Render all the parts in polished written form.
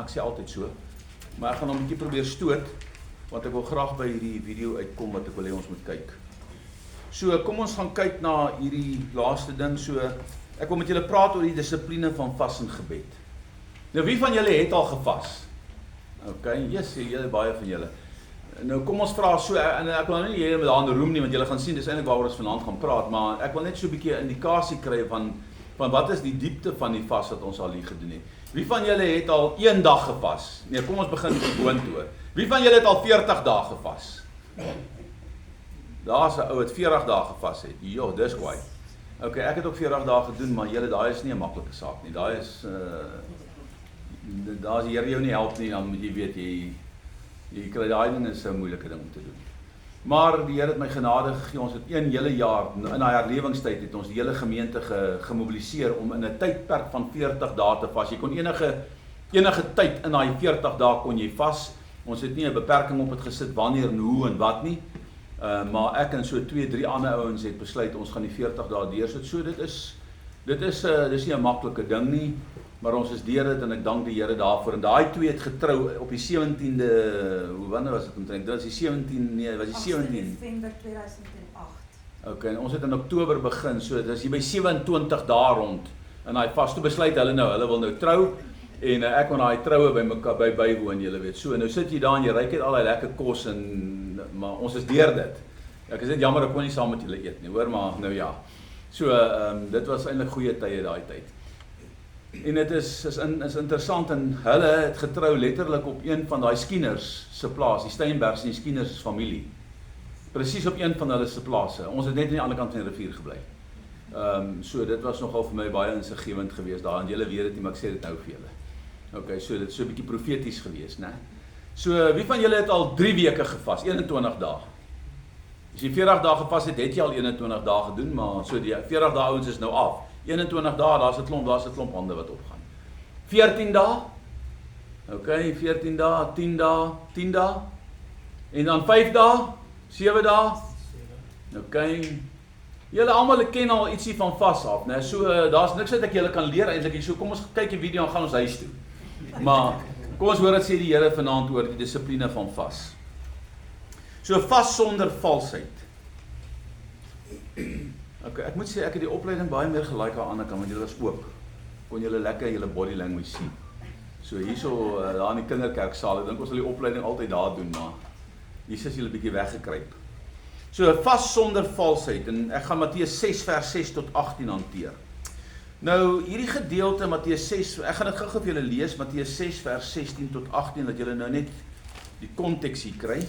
ek sê altyd so, maar ek gaan hom 'n bietjie probeer stoot, want ek wil graag by hierdie video uitkom wat ek wil hê ons moet kyk. So, kom ons gaan kyk na hierdie laaste ding, so, ek wil met julle praat oor die dissipline van vas en gebed. Nou, wie van julle het al gevas? Ok, yes, julle baie van julle. Nou kom ons vra so, en ek wil nou nie julle met daarin roem nie, want julle gaan sien, dis eintlik waaroor ons vanaand gaan praat, maar ek wil net so 'n bietjie indikasie kry van wat is die diepte van die vas wat ons al hier gedoen het. Wie van julle het al 1 dag gevas? Nee, kom ons begin gewoontoe. Wie van julle het al 40 dae gevas? Daar's 'n ou wat 40 dae gevas het. Jo, dis kwaai. Ok, ek het ook 40 dae gedoen, maar julle, daai is nie 'n maklike saak nie. Daai is daar as die Here jou nie help nie, dan moet jy weet jy kry daai ding is 'n moeilike ding om te doen. Maar die Here het my genade gegee. Ons het 1 hele jaar in daai herlewingstyd het ons die hele gemeente gemobiliseer om in 'n tydperk van 40 dae te vas. Jy kon enige tyd in daai 40 dae kon jy vas. Ons het nie 'n beperking op dit gesit wanneer en hoe en wat nie. Maar ek en so 2-3 ander ouens het besluit ons gaan die 40 dae deursit. So dis nie 'n maklike ding nie. Maar ons is deur dit en ek dank die Here daarvoor. En daai twee het getrou op die 17de, wanneer was dit omtrent? Dit was die 17, nee, was die 17 November 2008. Ok, en ons het in Oktober begin, so dit is hier by 27 dae rond. En daai vas, toe besluit hulle wil nou trou, en ek kon daai troue by mekaar bywoon, julle weet. So, nou sit jy daar en jy ruik net al die lekker kos, maar ons is deur dit. Ek is net jammer, ek kon nie saam met julle eet nie, hoor, maar nou ja. So, dit was eintlik goeie tye daai tyd. En dit is interessant, en hulle het getrou letterlik op een van daai Skieners se plaas, die Steinbergs en die Skieners familie. Presies op een van hulle se plase. Ons het net aan die ander kant van die rivier gebly. So dit was nogal vir my baie insiggewend geweest daar, en julle weet dit nie, maar ek sê dit nou vir julle. Ok, so dit is so 'n bietjie profeties geweest, né? So wie van julle het al 3 weke gevas, 21 dae? As jy 40 dae gevas het, het jy al 21 dae gedoen, maar so die 40 dae ouens is nou af. 21 dae, daar's 'n klomp hande wat opgaan. 14 dae? Ok, 14 dae, 10 dae, 10 dae. En dan 5 dae, 7 dae. Ok. Julle almal ken al ietsie van vas af, né? So daar's niks wat ek julle kan leer eintlik hier. So kom ons kyk die video en gaan ons huis toe. Maar kom ons hoor wat sê die Here vanaand oor die dissipline van vas. So vas sonder valsheid. Ok, ek moet sê ek het die opleiding baie meer gelike aan Annika, want julle was oop. Kon julle lekker julle body language sien. So hierso daar in die kinderkerksaal, ek dink ons sal die opleiding altyd daar doen, maar hier is julle bietjie weggekruip. So vas sonder valsheid, en ek gaan Matteus 6 vers 6 tot 18 hanteer. Nou hierdie gedeelte Matteus 6, ek gaan dit gou vir julle lees, Matteus 6 vers 16 tot 18, dat julle nou net die konteks hier kry.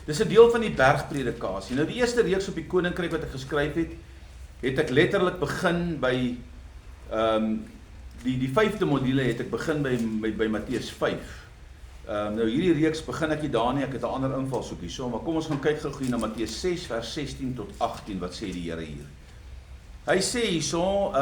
Dis 'n deel van die bergpredikasie. Nou die eerste reeks op die koninkryk wat ek geskryf het ek letterlik begin by die 5de module het ek begin by Matteus 5. Nou hierdie reeks begin ek nie daar nie, ek het 'n ander invalshoek hierso, maar kom ons gaan kyk gou-gou na Matteus 6 vers 16 tot 18, wat sê die Here hier. Hy sê hierso,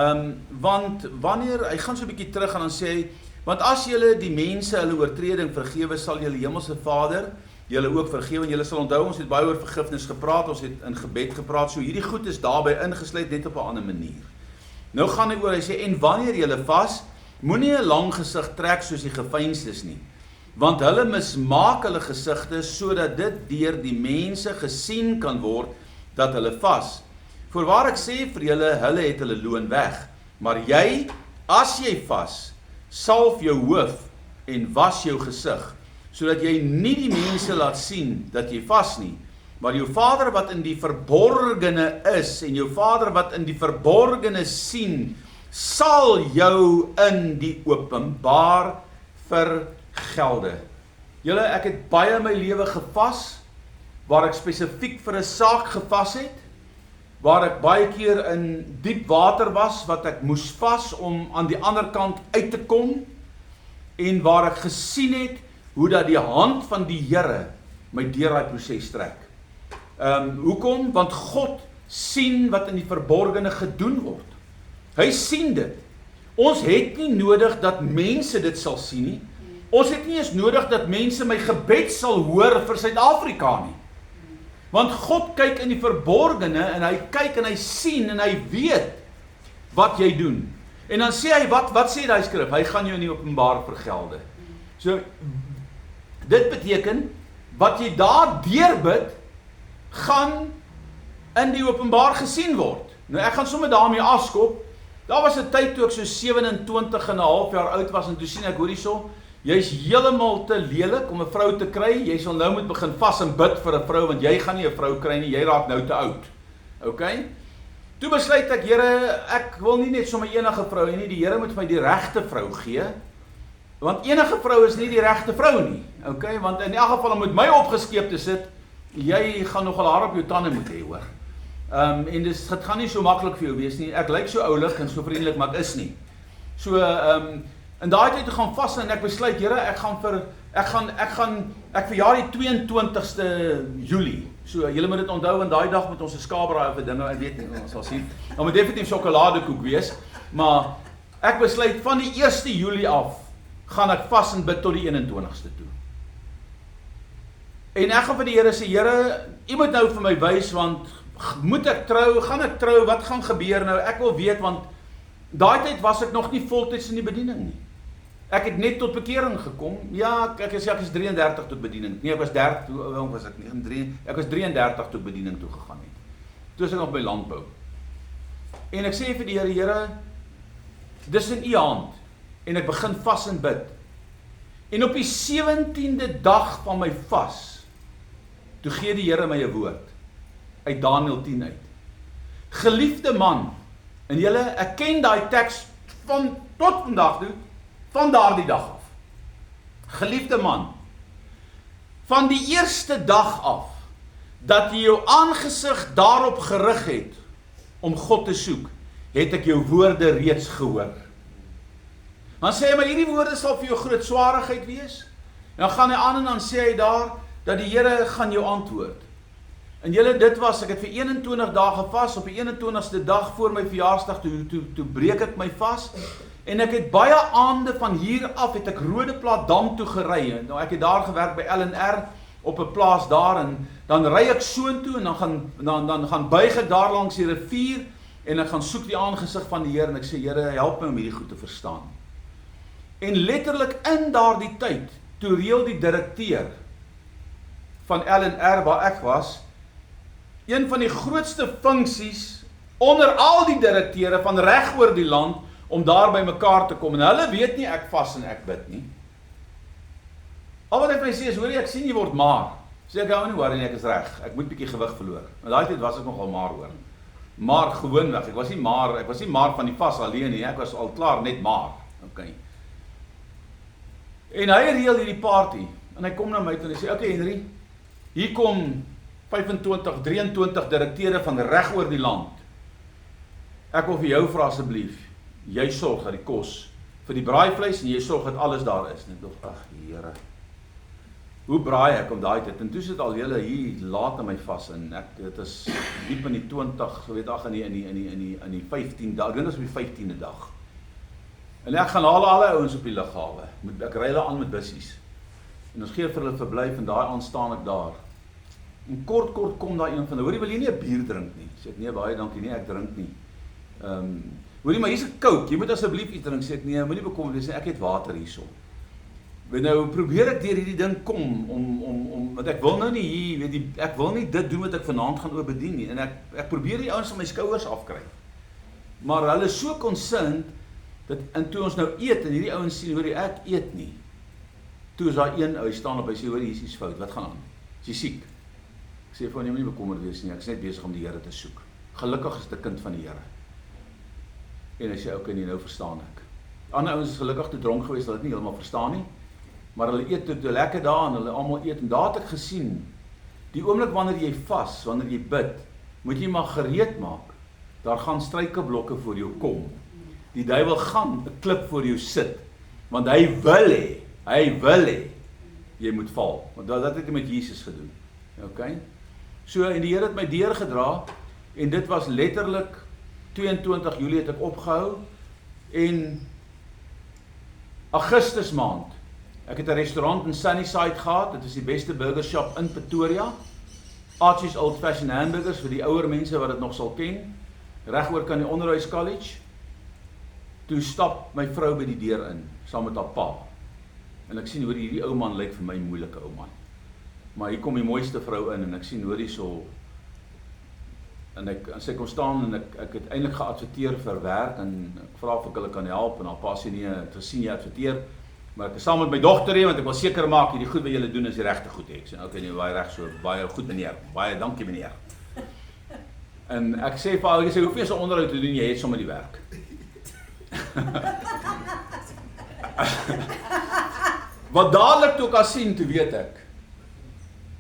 want wanneer, hy gaan so 'n bietjie terug en dan sê hy, want as julle die mense hulle oortreding vergewe, sal julle hemelse Vader julle ook vergewe, en julle sal onthou, ons het baie oor vergifnis gepraat, ons het in gebed gepraat, so hierdie goed is daarbey ingesluit, net op 'n ander manier. Nou gaan hy oor, hy sê, en wanneer julle vas, moenie 'n lang gesig trek soos die geveinsdes nie, want hulle mismaak hulle gesigte, sodat dit deur die mense gesien kan word, dat hulle vas. Voorwaar ek sê vir julle, hulle het hulle loon weg, maar jy, as jy vas, salf jou hoof en was jou gesig, sodat jy nie die mense laat sien dat jy vas nie, maar jou Vader wat in die verborgene is, en jou Vader wat in die verborgene sien, sal jou in die openbaar vergelde. Julle, ek het baie in my lewe gevas, waar ek spesifiek vir 'n saak gevas het, waar ek baie keer in diep water was, wat ek moes vas om aan die ander kant uit te kom, en waar ek gesien het, hoe dat die hand van die Here my deur daai proses trek. Hoekom? Want God sien wat in die verborgene gedoen word. Hy sien dit. Ons het nie nodig dat mense dit sal sien nie. Ons het nie eens nodig dat mense my gebed sal hoor vir Suid-Afrika nie. Want God kyk in die verborgene, en hy kyk en hy sien en hy weet wat jy doen. En dan sê hy, wat sê die skrif? Hy gaan jou in die openbaar vergelde. So, dit beteken, wat jy daar deurbid, gaan in die openbaar gesien word. Nou ek gaan sommer daarmee afskop. Daar was 'n tyd toe ek so 27 en 'n half jaar oud was en toe sien ek, hoor hierso, jy's heeltemal te lelik om 'n vrou te kry. Jy sal nou moet begin vas en bid vir 'n vrou want jy gaan nie 'n vrou kry nie. Jy raak nou te oud. Okay? Toe besluit ek, Here, ek wil nie net sommer enige vrou hê nie. Die Here moet vir my die regte vrou gee. Want enige vrou is nie die regte vrou nie. Okay? Want in elk geval om met my opgeskeep te sit, jy gaan nogal haar op jou tande moet hê, hoor. En dit gaan nie so maklik vir jou wees nie. Ek lyk so oulik en so vriendelik, maar ek is nie. So in daai tyd toe gaan vas en ek besluit, Here, ek verjaar die 22ste Julie. So julle moet dit onthou, en daai dag met ons 'n skaapbraai of 'n ding, ek weet nie, ons sal sien. Dan moet definitief sjokoladekoek wees, maar ek besluit van die 1ste Julie af gaan ek vas en bid tot die 21ste toe. En ek gaan vir die Here sê, Here, U moet nou vir my wys, want moet ek trou, gaan ek trou, wat gaan gebeur nou? Ek wil weet, want daai tyd was ek nog nie voltyds in die bediening nie. Ek het net tot bekering gekom. Ja, ek is 33 tot bediening. Nee, ek was 30, hoe was ek? 3, ek was 33 tot bediening toe gegaan het. Toe is ek nog by landbou. En ek sê vir die Here, Here, dis in U hand. En ek begin vas en bid. En op die 17de dag van my vas, toe gee die Here my 'n woord uit Daniël 10 uit. Geliefde man, en julle, ek ken daai teks van tot vandag toe, van daardie dag af. Geliefde man, van die eerste dag af, dat jy jou aangesig daarop gerig het, om God te soek, het ek jou woorde reeds gehoor. Dan sê hy, maar hierdie woorde sal vir jou groot swaarigheid wees. En dan gaan hy aan en dan sê hy daar, dat die Here gaan jou antwoord. En julle, dit was, ek het vir 21 dae gevas, op die 21ste dag voor my verjaarsdag, toe breek ek my vas, en ek het baie aande van hier af, het ek Rodeplaat Dam toe gery, nou ek het daar gewerk by LNR, op 'n plaas daar, en dan ry ek soontoe, en dan gaan buig ek daar langs die rivier, en ek gaan soek die aangesig van die Here, en ek sê, Here, help my om hierdie goed te verstaan. En letterlik in daardie tyd, toe reël die direkteur van LNR waar ek was, een van die grootste funksies onder al die direkteure van reg oor die land, om daar by mekaar te kom, en hulle weet nie ek vas en ek bid nie. Al wat ek vir my sê is, hoor jy, ek sien jy word maar. Sê ek, hou nie worry nie, ek is reg, ek moet bietjie gewig verloor. En daai tyd was ek nogal maar hoor. Maar gewoonweg, ek was nie maar van die vas alleen nie, ek was al klaar net maar. Okay. En hy reël hierdie party, en hy kom na my toe en hy sê, okay Henry, hier kom 25, 23 direkteure van reg oor die land. Ek wil vir jou vra asseblief, jy sorg dat die kos vir die braaivleis en jy sorg dat alles daar is. En ek dink, ag Here, hoe braai ek om daai tyd? En toe sit al julle hier laat in my vas en dit is diep in die 20, weet ag in die 15 dag, dit is op die 15de dag. En ek gaan alle ouens op die lughawe. Ek ry hulle aan met bussies. En ons gee vir hulle verblyf en daai aand staan ek daar. En kort kom daar een van hulle, hoor jy, wil jy nie 'n bier drink nie? Sê ek, nee, baie dankie, nee, ek drink nie. Hoor jy, maar hier's 'n Coke, jy moet asseblief iets drink. Sê ek, nee, moenie bekommerd wees nie, ek het water hierso. Nou probeer ek deur hierdie ding kom, want ek wil nou nie hier, weet jy, ek wil nie dit doen wat ek vanaand gaan oorbedien nie, en ek probeer die ouens van my skouers afkry. Maar hulle is so concerned, en toe ons nou eet, en hierdie ouens sien, hoor jy, ek eet nie. Toe is daar een, hy staan op, hy sê, hoor jy, hier is iets fout, wat gaan aan? Is jy siek? Ek sê, vir jy moet nie bekommerd wees nie, ek is net besig om die Here te soek. Gelukkig is dit 'n kind van die Here. En hy sê, okay, nee, nou verstaan ek. Ander ouens is gelukkig te dronk geweest, hulle het nie heeltemal verstaan nie, maar hulle eet toe lekker daar, en hulle almal eet, en daar het ek gesien, die oomblik wanneer jy vas, wanneer jy bid, moet jy maar gereed maak, daar gaan struikelblokke voor jou kom, die duiwel gaan 'n klip voor jou sit, want hy wil hê, jy moet val, want dat het hy met Jesus gedoen, okay? So, en die Here het my deurgedra, en dit was letterlik 22 Julie het ek opgehou, en Augustus maand, ek het 'n restaurant in Sunnyside gehad, dit is die beste burger shop in Pretoria, Archie's Old Fashioned Hamburgers, vir die ouer mense wat dit nog sal ken, reg oor kan die Onderwys College. Toe stap my vrou by die deur in, saam met haar pa. En ek sien hoor hierdie ou man lyk vir my 'n moeilike ou man. Maar hier kom die mooiste vrou in en ek sien hoor hierso en sy kom staan en ek het eintlik geadverteer vir werk en ek vra of ek hulle kan help en haar pa sê nee, ek het gesien jy adverteer, maar ek is saam met my dogter hier want ek wil seker maak hierdie goed wat julle doen is die regte goed. Ek sê okay, nee, baie reg so, baie goed meneer, baie dankie meneer. En ek sê vir haar, ek sê hoef jy so onderhoud te doen, jy het sommer die werk. Wat dadelik toe ek haar sien, toe weet ek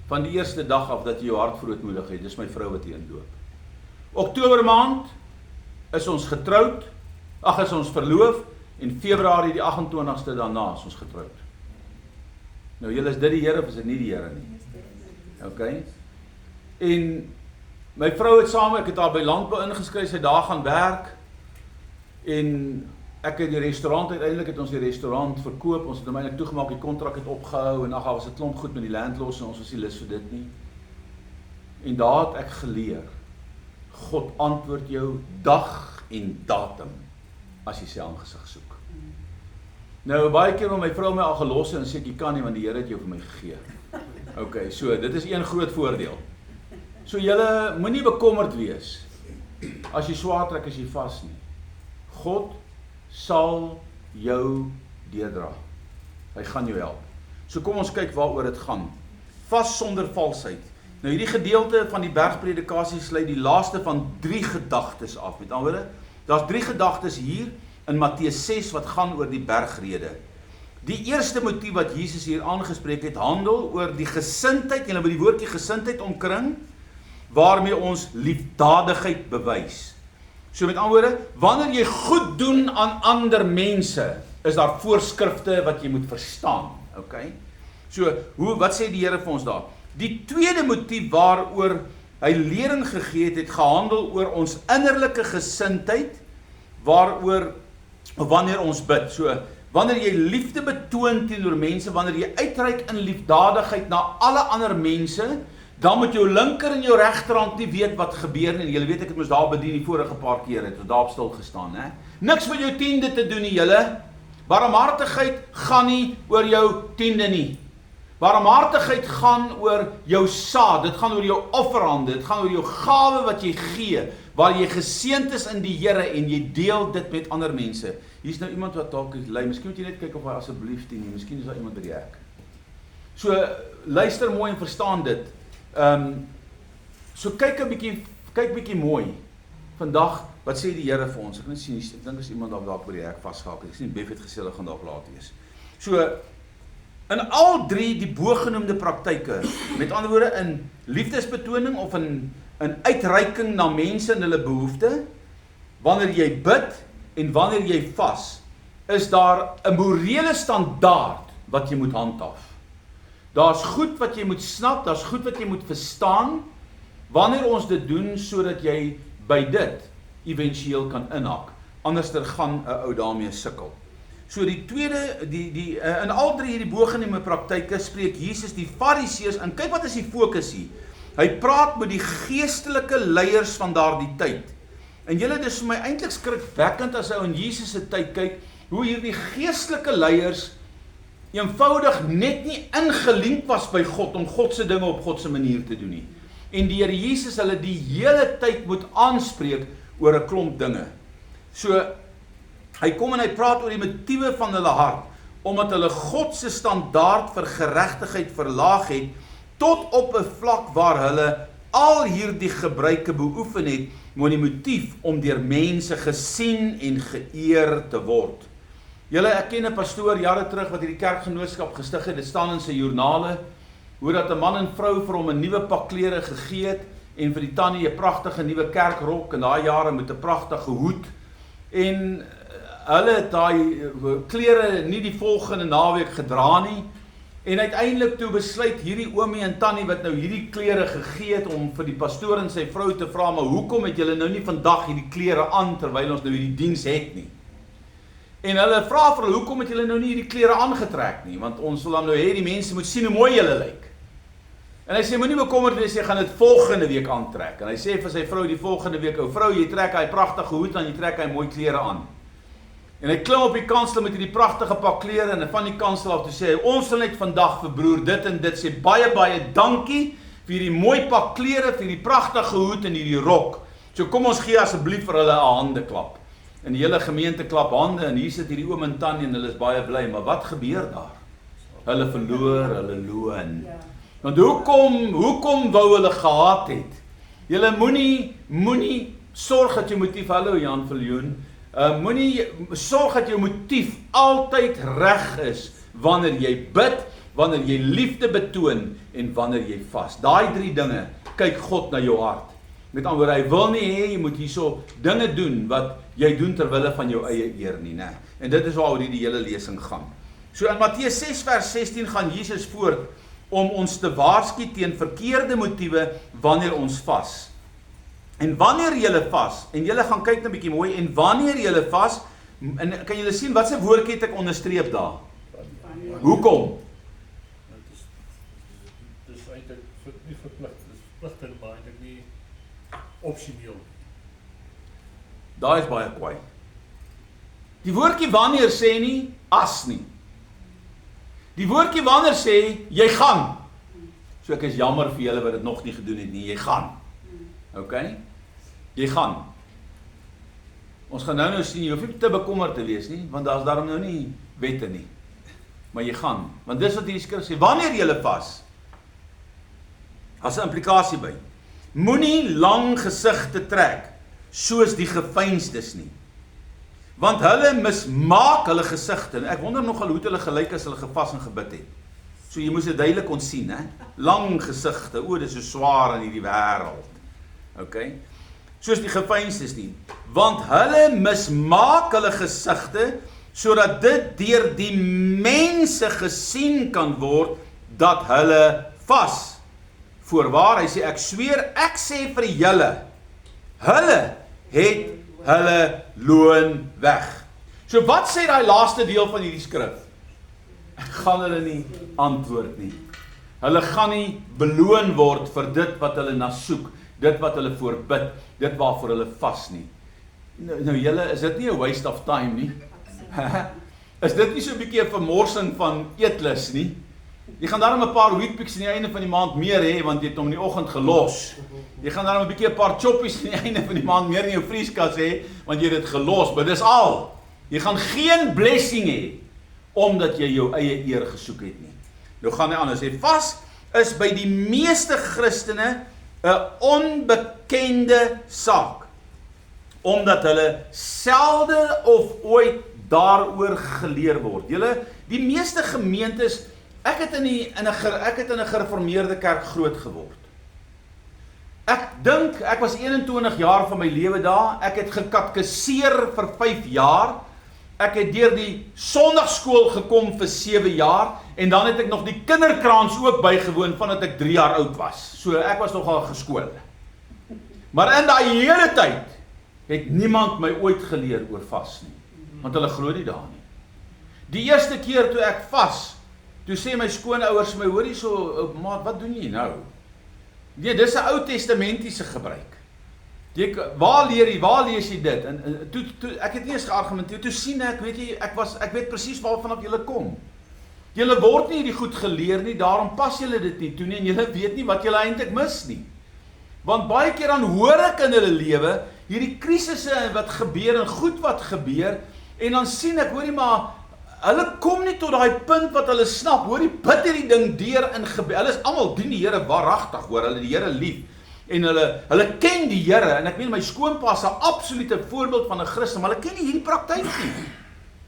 van die eerste dag af dat jy jou hart verootmoedig het, dis my vrou wat hier inloop. Oktober maand is ons getroud, is ons verloof, en Februarie die 28ste daarna is ons getroud. Nou julle is dit die Here of is dit nie die Here nie? Okay. En my vrou het saam, ek het haar by landbou ingeskryf, sy daar gaan werk, en ek het die restaurant, uiteindelik het ons die restaurant verkoop, ons het hom eintlik toegemaak, die kontrak het opgehou, en daar was 'n klomp goed met die landlos, en ons was nie lus vir dit nie. En daar het ek geleer, God antwoord jou dag en datum, as jy sy aangesig soek. Nou, baie keer wil my vrou my al gelos en sê, ek kan nie, want die Here het jou vir my gegee. Okay, so, dit is een groot voordeel. So, julle moenie bekommerd wees, as jy swaar trek, as jy vas nie. God sal jou deurdra. Hy gaan jou help. So kom ons kyk waaroor dit gaan. Vas sonder valsheid. Nou hierdie gedeelte van die bergpredikasie sluit die laaste van 3 gedagtes af. Met ander woorde, daar's 3 gedagtes hier in Matteus 6 wat gaan oor die bergrede. Die eerste motief wat Jesus hier aangespreek het, handel oor die gesindheid, julle moet die woordjie gesindheid omkring, waarmee ons liefdadigheid bewys. So met ander woorde, wanneer jy goed doen aan ander mense, is daar voorskrifte wat jy moet verstaan. Okay? So, wat sê die Here vir ons daar? Die tweede motief waaroor hy lering gegee het gehandel oor ons innerlike gesindheid, waaroor wanneer ons bid. So, wanneer jy liefde betoon teenoor mense, wanneer jy uitreik in liefdadigheid na alle ander mense, dan moet jou linker en jou regterhand nie weet wat gebeur nie. Julle weet ek het mos daar bedien die vorige paar keer het ons daar op stil gestaan, hè. Niks met jou tiende te doen nie, julle. Barmhartigheid gaan nie oor jou tiende nie. Barmhartigheid gaan oor jou saad, dit gaan oor jou offerhande, dit gaan oor jou gawe wat jy gee, waar jy geseënd is in die Here en jy deel dit met ander mense. Hier's nou iemand wat dalk lei, miskien moet jy net kyk of hy asseblief nie, miskien is daar iemand by die hek. So, luister mooi en verstaan dit. So kyk bietjie mooi. Vandag, wat sê die Here vir ons? Ek dink is iemand dalk by die hek vasgehake. Ek sien Bev het gesê hulle gaan dalk laat wees. So in al 3 die bogenoemde praktyke, met ander woorde in liefdesbetoning of in uitreiking na mense en hulle behoefte, wanneer jy bid en wanneer jy vas, is daar 'n morele standaard wat jy moet handhaaf. Daar's goed wat jy moet snap, daar's goed wat jy moet verstaan, wanneer ons dit doen, sodat jy by dit éventueel kan inhak. Anderster gaan 'n ou daarmee sukkel. So die tweede, in al 3 hierdie bogenoemde praktyke spreek Jesus die Fariseërs, en kyk wat is die fokus hier. Hy praat met die geestelike leiers van daardie tyd. En julle, dis vir my eintlik skrikwekkend as ou in Jesus se tyd kyk, hoe hierdie geestelike leiers eenvoudig net nie ingelink was by God, om God se dinge op God se manier te doen nie. En die Here Jesus hulle die hele tyd moet aanspreek oor 'n klomp dinge. So, hy kom en hy praat oor die motiewe van hulle hart, omdat hulle God se standaard vir geregtigheid verlaag het, tot op 'n vlak waar hulle al hierdie gebruike beoefen het, met die motief om deur mense gesien en geëer te word. Julle, ek ken 'n pastoor jare terug wat hierdie kerkgenootskap gestig het, dit staan in sy joernale, hoe dat 'n man en vrou vir hom 'n nuwe pak klere gegee het, en vir die tannie 'n pragtige nuwe kerkrok, en daai jare met 'n pragtige hoed, en hulle het daai klere nie die volgende naweek gedra nie, en uiteindelik toe besluit hierdie oomie en tannie wat nou hierdie klere gegee het, om vir die pastoor en sy vrou te vra, maar hoekom het julle nou nie vandag hierdie klere aan, terwyl ons nou hierdie diens het nie? En hulle vra vir hulle, hoekom het julle nou nie hierdie klere aangetrek nie, want ons wil dan nou hê, die mense moet sien hoe mooi julle lyk. En hy sê, moenie bekommerd wees, jy gaan dit volgende week aantrek. En hy sê vir sy vrou die volgende week, ou vrou, jy trek hy pragtige hoed aan, jy trek hy mooi klere aan. En hy klim op die kansel met die pragtige pak klere en van die kansel af te sê, ons sal net vandag vir broer dit en dit sê, baie dankie vir die mooi pak klere, vir die pragtige hoed en die rok. So kom ons gee asseblief vir hulle 'n handeklap. En die hele gemeente klap hande en hier sit hierdie oom en tannie en hulle is baie bly, maar wat gebeur daar? Hulle verloor hulle loon. Want hoekom wou hulle gehaat het? Julle moenie sorg dat jou motief, hallo Jan Viljoen, moenie sorg dat jou motief altyd reg is wanneer jy bid, wanneer jy liefde betoon en wanneer jy vas. Daai 3 dinge, kyk God na jou hart. Met ander woorde, hy wil nie hê jy moet hierso dinge doen wat jy doen ter wille van jou eie eer nie, né? En dit is waaroor die hele lesing gaan. So in Matteus 6 vers 16 gaan Jesus voort om ons te waarsku teen verkeerde motiewe wanneer ons vas. En wanneer julle vas, en julle gaan kyk nou 'n bietjie mooi, en wanneer julle vas, en kan julle sien wat se woordjie het ek onderstreep daar? Hoekom? Dis eintlik nie verplig, dis verpligtend, maar eintlik nie opsioneel. Daai is baie kwaai. Die woordjie wanneer sê nie as nie. Die woordjie wanneer sê jy gaan. So ek is jammer vir julle wat dit nog nie gedoen het nie, jy gaan. OK? Jy gaan. Ons gaan nou sien, jy hoef nie te bekommerd te wees nie, want daar's daarom nou nie wette nie. Maar jy gaan, want dis wat hierdie skrif sê, wanneer jy vas, as 'n implikasie by, moenie lang gesigte trek, soos die gefeinsdes nie. Want hulle mismaak hulle gesigte, en ek wonder nogal hoe het hulle gelyk as hulle gevas en gebid het. So jy moes dit duidelik kon sien, hè? Lang gesigte, o, dit is so swaar in hierdie wêreld. OK? Soos die gefeinsdes nie. Want hulle mismaak hulle gesigte, sodat dit deur die mense gesien kan word, dat hulle vas. Voorwaar, hy sê, ek sweer, ek sê vir julle, hulle het hulle loon weg. So wat sê daai laaste deel van hierdie skrif? Ek gaan hulle nie antwoord nie. Hulle gaan nie beloon word vir dit wat hulle na soek, dit wat hulle voorbid, dit waarvoor hulle vas nie. Nou julle, is dit nie 'n waste of time nie? Is dit nie so 'n bietjie 'n vermorsing van eetlus nie? Jy gaan daarom 'n paar Weet-Bix aan die einde van die maand meer hê, want jy het hom in die oggend gelos. Jy gaan daarom 'n bietjie 'n paar choppies aan die einde van die maand meer in jou vrieskas hê, want jy het dit gelos, maar dis al. Jy gaan geen blessing hê, omdat jy jou eie eer gesoek het nie. Nou gaan hy anders sê, vas is by die meeste Christene 'n onbekende saak, omdat hulle selde of ooit daaroor geleer word. Julle, die meeste gemeentes, ek het in 'n gereformeerde kerk groot geword. Ek dink, ek was 21 jaar van my lewe daar, ek het gekatkeseer vir 5 jaar, ek het deur die Sondagskool gekom vir 7 jaar, en dan het ek nog die kinderkraans ook bygewoon, vandat ek 3 jaar oud was. So ek was nogal geskool. Maar in daai hele tyd, het niemand my ooit geleer oor vas nie, want hulle glo nie daar nie. Die eerste keer toe ek vas, toe sê my skoonouers vir my, hoor hierso, maat, wat doen jy nou? Nee, dis 'n Ou Testamentiese gebruik. Waar lees jy dit? En toe ek het nie eens geargumenteer, toe sien ek, weet jy, ek weet presies waarvan af julle kom. Julle word nie hierdie goed geleer nie, daarom pas julle dit nie toe nie, en julle weet nie wat julle eintlik mis nie. Want baie keer dan hoor ek in hulle lewe, hierdie krisisse wat gebeur en goed wat gebeur, en dan sien ek, hoorie maar, hulle kom nie tot daai punt wat hulle snap, hoorie, bid hierdie ding deur in gebed, hulle is almal dien die Here waaragtig, hoor, hulle die Here lief, en hulle ken die Here, en ek meen my skoonpa is 'n absolute voorbeeld van 'n Christen, maar hulle ken nie hierdie praktyk nie,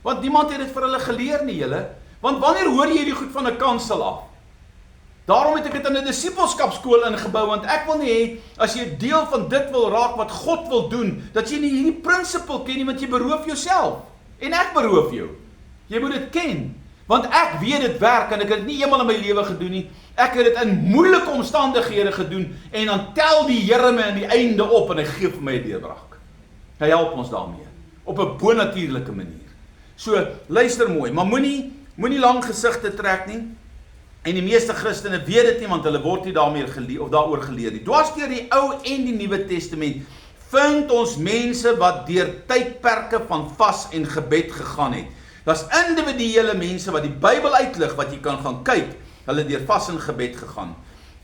want niemand het dit vir hulle geleer nie, julle, want wanneer hoor jy hierdie goed van 'n kansel af? Daarom het ek dit in 'n disipelskapskool ingebou, want ek wil nie hê, as jy deel van dit wil raak wat God wil doen, dat jy nie hierdie prinsipel ken nie, want jy beroof jouself, en ek beroof jou. Jy moet dit ken, want ek weet dit werk, en ek het dit nie eenmal in my lewe gedoen nie, ek het dit in moeilike omstandighede gedoen, en dan tel die Here my aan die einde op, en hy gee vir my 'n deurbraak. Hy help ons daarmee, op 'n bonatuurlike manier. So, luister mooi, maar moenie lang gesigte trek nie, en die meeste Christene weet dit nie, want hulle word nie daaroor geleer nie. Dwars deur die Ou en die Nuwe Testament, vind ons mense wat deur tydperke van vas en gebed gegaan het. Daar's individuele mense wat die Bybel uitlig, wat jy kan gaan kyk, hulle deur vas en gebed gegaan.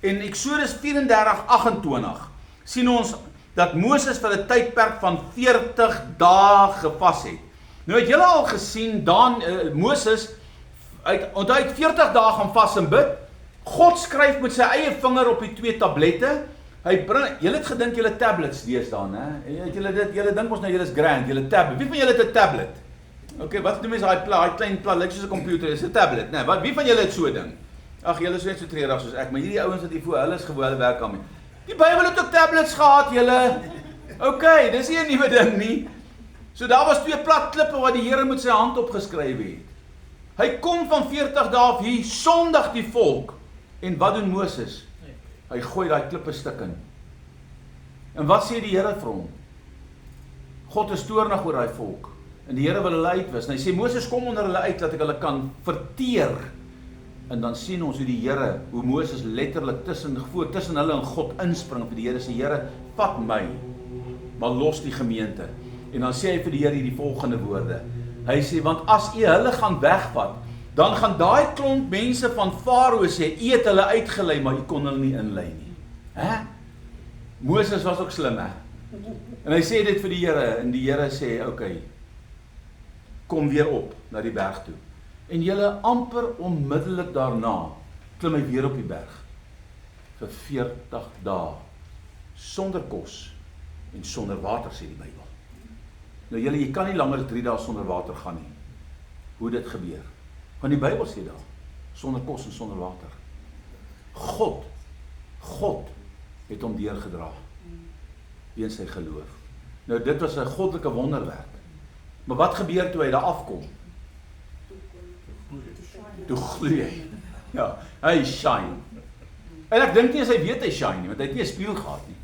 En Eksodus 34:28 sien ons dat Moses vir 'n tydperk van 40 dae gevas het. Nou het julle al gesien, Moses, onthou hy het 40 dae gaan vas en bid. God skryf met sy eie vinger op die 2 tablette. Julle het gedink julle tablets deesdae, né? Het julle dit, julle dink ons nou julle is grand, julle tablet. Wie van julle het 'n tablet? Okay, wat noem mense daai klein pla, lyk soos 'n komputer, is 'n tablet, né? Wie van julle het so 'n ding? Ag, julle is net so treurig soos ek, maar hierdie ouens wat hier voor, hulle is gewoon, hulle werk daarmee. Die Bybel het ook tablets gehad, julle. Okay, dis nie 'n nuwe ding nie. So daar was 2 plat klippe wat die Here met sy hand opgeskryf het. Hy kom van 40 dae af hier, sondig die volk. En wat doen Moses? Hy gooi daai klippe stuk in. En wat sê die Here vir hom? God is toornig oor daai volk. En die Here wil hulle uitwis. En hy sê, Moses, kom onder hulle uit, dat ek hulle kan verteer. En dan sien ons hoe die Here, hoe Moses letterlik tussen hulle en God inspring. Vir die Here sê, Here, vat my, maar los die gemeente. En dan sê hy vir die Here hierdie volgende woorde. Hy sê, want as u hulle gaan wegvat, dan gaan daai klomp mense van Farao sê, u het hulle uitgelei, maar u kon hulle nie inlei nie. Moses was ook slim, En hy sê dit vir die Here, en die Here sê, okay, kom weer op na die berg toe. En julle amper onmiddellik daarna, klim hy weer op die berg, vir 40 dae, sonder kos, en sonder water, sê die Bybel. Nou julle, jy kan nie langer 3 dae sonder water gaan nie. Hoe dit gebeur? Want die Bybel sê daar, sonder kos en sonder water. God het hom deurgedra, weens sy geloof. Nou dit was 'n goddelike wonderwerk. Maar wat gebeur toe hy daar afkom? Toe gloei hy. Ja, hy shine. En ek dink nie as hy weet hy shine nie, want hy het nie 'n spieël gehad nie.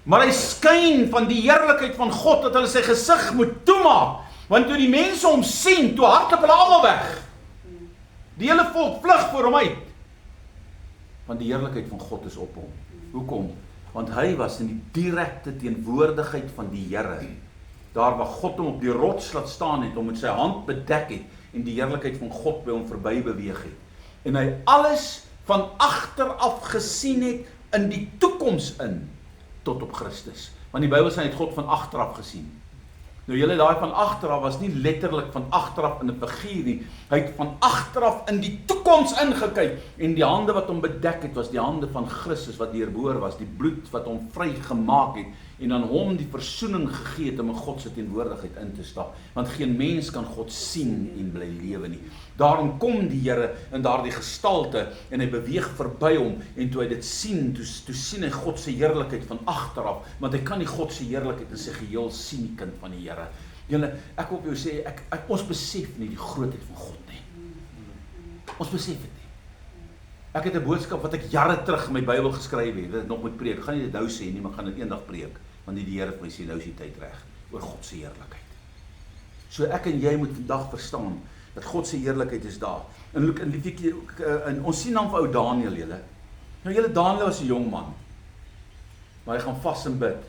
Maar hy skyn van die heerlikheid van God, dat hulle sy gesig moet toemaak. Want toe die mense hom sien, toe hardloop hulle almal weg. Die hele volk vlug voor hom uit. Want die heerlikheid van God is op hom. Hoekom? Want hy was in die direkte teenwoordigheid van die Here. Daar waar God hom op die rots laat staan het, hom met sy hand bedek het, en die heerlikheid van God by hom verby beweeg het. En hy alles van agter af gesien het, in die toekoms in, tot op Christus. Want die Bybel sê hy het God van agter af gesien. Nou julle, daai van agteraf was nie letterlik van agteraf in 'n figuur nie. Hy het van agteraf in die toekoms ingekyk, en die hande wat hom bedek het, was die hande van Christus wat deurboor was, die bloed wat hom vrygemaak het, en aan hom die versoening gegee het om in God se teenwoordigheid in te stap. Want geen mens kan God sien en bly lewe nie. Daarom kom die Here in daardie gestalte, en hy beweeg verby hom, en toe hy dit sien, toe sien hy God se heerlikheid van agteraf, want hy kan nie God se heerlikheid in sy geheel sien, die kind van die Here. Julle, ek wil vir jou sê, ons besef nie die grootheid van God nie. Ons besef dit nie. Ek het 'n boodskap wat ek jare terug in my Bybel geskryf het, wat ek nog moet preek. Ek gaan nie dit nou sê nie, maar ek gaan dit eendag preek, want die Here het my sê, nou is die tyd reg, oor God se heerlikheid. So ek en jy moet vandag verstaan, dat God se heerlikheid is daar. En ons sien dan vir ou Daniël, julle. Nou julle, Daniël was 'n jong man, maar hy gaan vas en bid.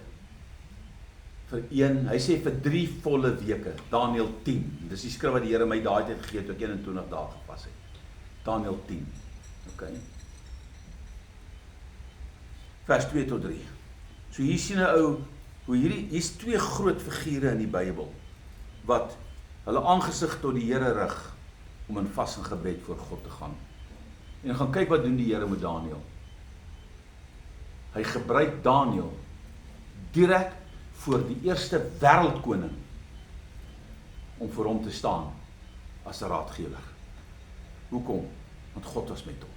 Hy sê vir 3 volle weke, Daniël 10, dis die skrif wat die Here my daai tyd gegee het, toe ek 21 dae gepas het. Daniël 10, okay. Vers 2 tot 3. So hier sien 'n ou, hoe hier's 2 groot figure in die Bybel, wat hulle aangesig tot die Here rig, om in vas en gebed voor God te gaan. En gaan kyk wat doen die Here met Daniël. Hy gebruik Daniël, direk voor die eerste wêreldkoning, om voor hom te staan, as 'n raadgewer. Hoekom? Want God was met hom.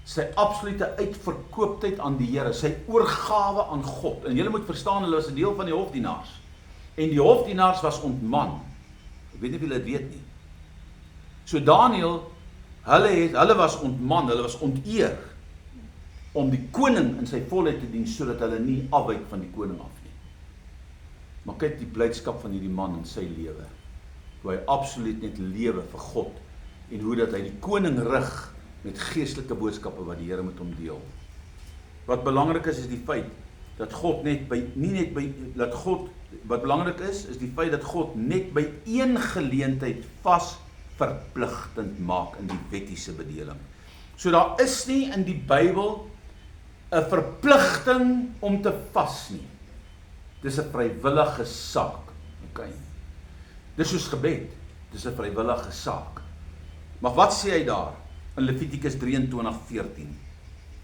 Sy absolute uitverkooptheid aan die Here, sy oorgawe aan God. En julle moet verstaan, hulle was 'n deel van die hofdienaars. En die hofdienaars was ontman. Ek weet nie of julle dit weet nie. So Daniël, hulle was ontman, hulle was onteer, om die koning in sy volheid te dien, sodat hulle nie afwyk van die koning af nie. Maar kyk die blydskap van hierdie man in sy lewe, hoe hy absoluut net lewe vir God, en hoe dat hy die koning rig, met geestelike boodskappe wat die Here met hom deel. Wat belangrik is die feit, dat God dat God, wat belangrik is die feit dat God net by een geleentheid vas verpligtend maak in die wettiese bedeling. So daar is nie in die Bybel 'n verpligting om te vas nie. Dis 'n vrywillige saak. Okay. Dis soos gebed, dis 'n vrywillige saak. Maar wat sê hy daar in Levitikus 23:14?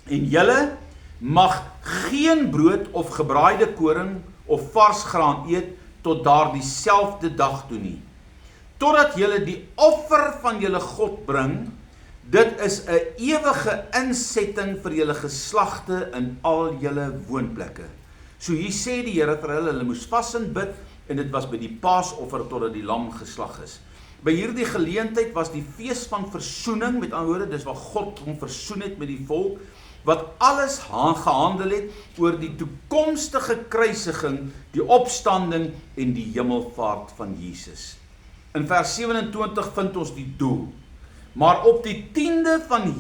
En julle mag geen brood of gebraaide koring of vars graan eet tot daardie selfde dag toe nie, totdat julle die offer van julle God bring. Dit is 'n ewige insetting vir julle geslagte in al julle woonplekke. So hier sê die Here vir hulle moes vas en bid, en dit was by die paasoffer totdat die lam geslag is. By hierdie geleentheid was die fees van versoening, met ander woorde, dis waar God hom versoen het met die volk, wat alles gehandel het oor die toekomstige kruisiging, die opstanding en die hemelvaart van Jesus. In vers 27 vind ons die doel. Maar op die 10de van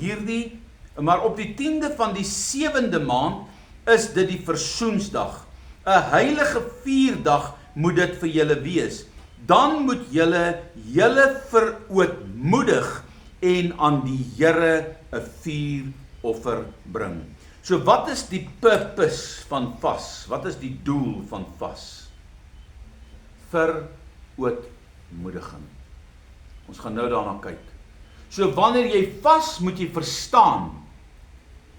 die 7de maand is dit die versoensdag. 'n heilige vierdag moet dit vir julle wees. Dan moet julle verootmoedig en aan die Here 'n vuuroffer bring. So wat is die purpose van vas? Wat is die doel van vas? Verootmoediging. Ons gaan nou daarna kyk. So wanneer jy vas, moet jy verstaan,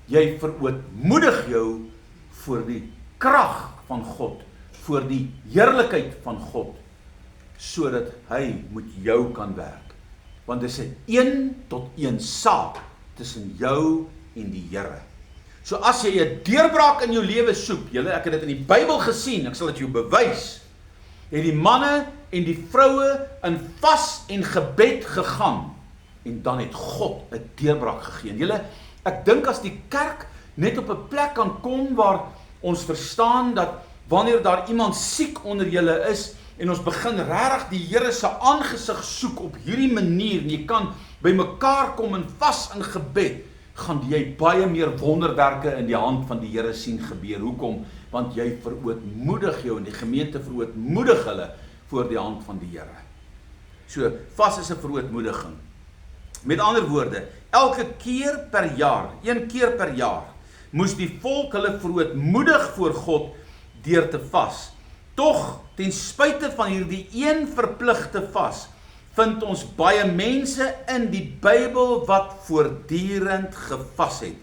jy verootmoedig jou voor die krag van God, voor die heerlikheid van God, sodat hy met jou kan werk. Want dit is 'n 1-tot-1 saak tussen jou en die Here. So as jy 'n deurbraak in jou lewe soek, ek het dit in die Bybel gesien, ek sal dit jou bewys, het die manne en die vroue in vas en gebed gegaan, en dan het God 'n deurbraak gegee. Ek dink as die kerk net op 'n plek kan kom waar ons verstaan dat wanneer daar iemand siek onder julle is, en ons begin regtig die Here se aangesig soek op hierdie manier, en jy kan by mekaar kom in vas in gebed, gaan jy baie meer wonderwerke in die hand van die Here sien gebeur. Hoekom? Want jy verootmoedig jou, en die gemeente verootmoedig hulle voor die hand van die Here. So, vas is 'n verootmoediging. Met ander woorde, elke keer per jaar, 1 keer per jaar, moes die volk hulle verootmoedig voor God deur te vas. Tog, ten spyte van hierdie een verpligte vas, vind ons baie mense in die Bybel wat voortdurend gevas het.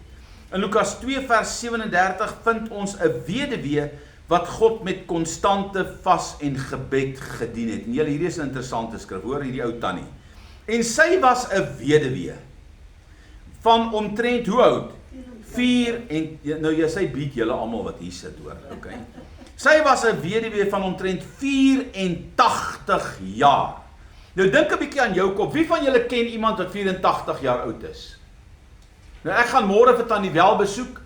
In Lukas 2 vers 37 vind ons 'n weduwee wat God met konstante vas en gebed gedien het. En hierdie is 'n interessante skrif, hoor hierdie ou tannie. En sy was 'n weduwee van omtrent hoe oud? 4 en nou sy bied julle almal wat hier sit hoor, okay. Sy was 'n weduwee van omtrent 84 jaar. Nou dink 'n bietjie aan jou kop. Wie van julle ken iemand wat 84 jaar oud is? Nou ek gaan môre vir Tannie Wel besoek.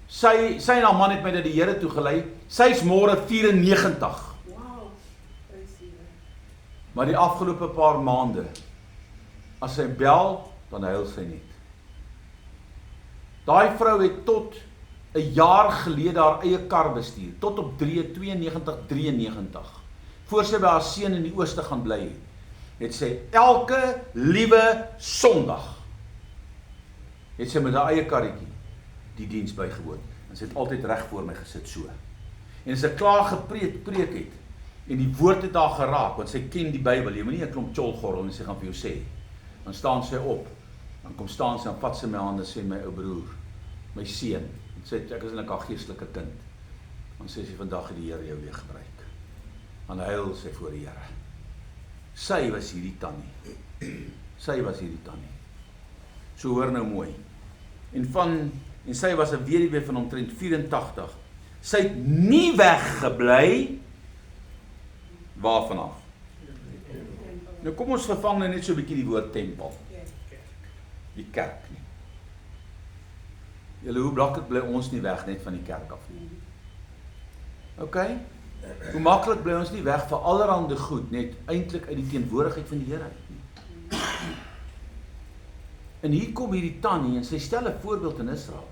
Sy en haar man het my na die Here toe gelei. Sy's môre 94. Wow. Maar die afgelope paar maande, as sy bel, dan huil sy net. Daai vrou het tot 'n jaar gelede haar eie kar bestuur, tot op 92, voor sy by haar seun in die ooste gaan bly het sy elke liewe Sondag, het sy met haar eie karretjie die diens bygewoon, en sy het altyd reg voor my gesit so, en as sy klaar gepreek het, en die woord het haar geraak, want sy ken die Bybel, jy moet nie 'n klomp tjolgorrel en sy gaan vir jou sê, dan staan sy op, dan kom staan sy, dan vat sy my hand en sê, my ou broer, my seun, en sê, ek is eintlik 'n geestelike kind, dan sê sy, vandag het die Here jou weer gebruik, dan huil sy voor die Here. Sy was hierdie tannie, so hoor nou mooi, en sy was 'n weduwee van omtrent 84, sy het nie weggebly, waarvan af? Nou kom ons vervang net so 'n bietjie die woord tempel, die kerk nie. Julle, hoe maklik bly ons nie weg net van die kerk af nie? Okay? Hoe maklik bly ons nie weg vir allerhande goed, net eintlik uit die teenwoordigheid van die Here uit nie. En hier kom hierdie tannie, en sy stel 'n voorbeeld in Israel.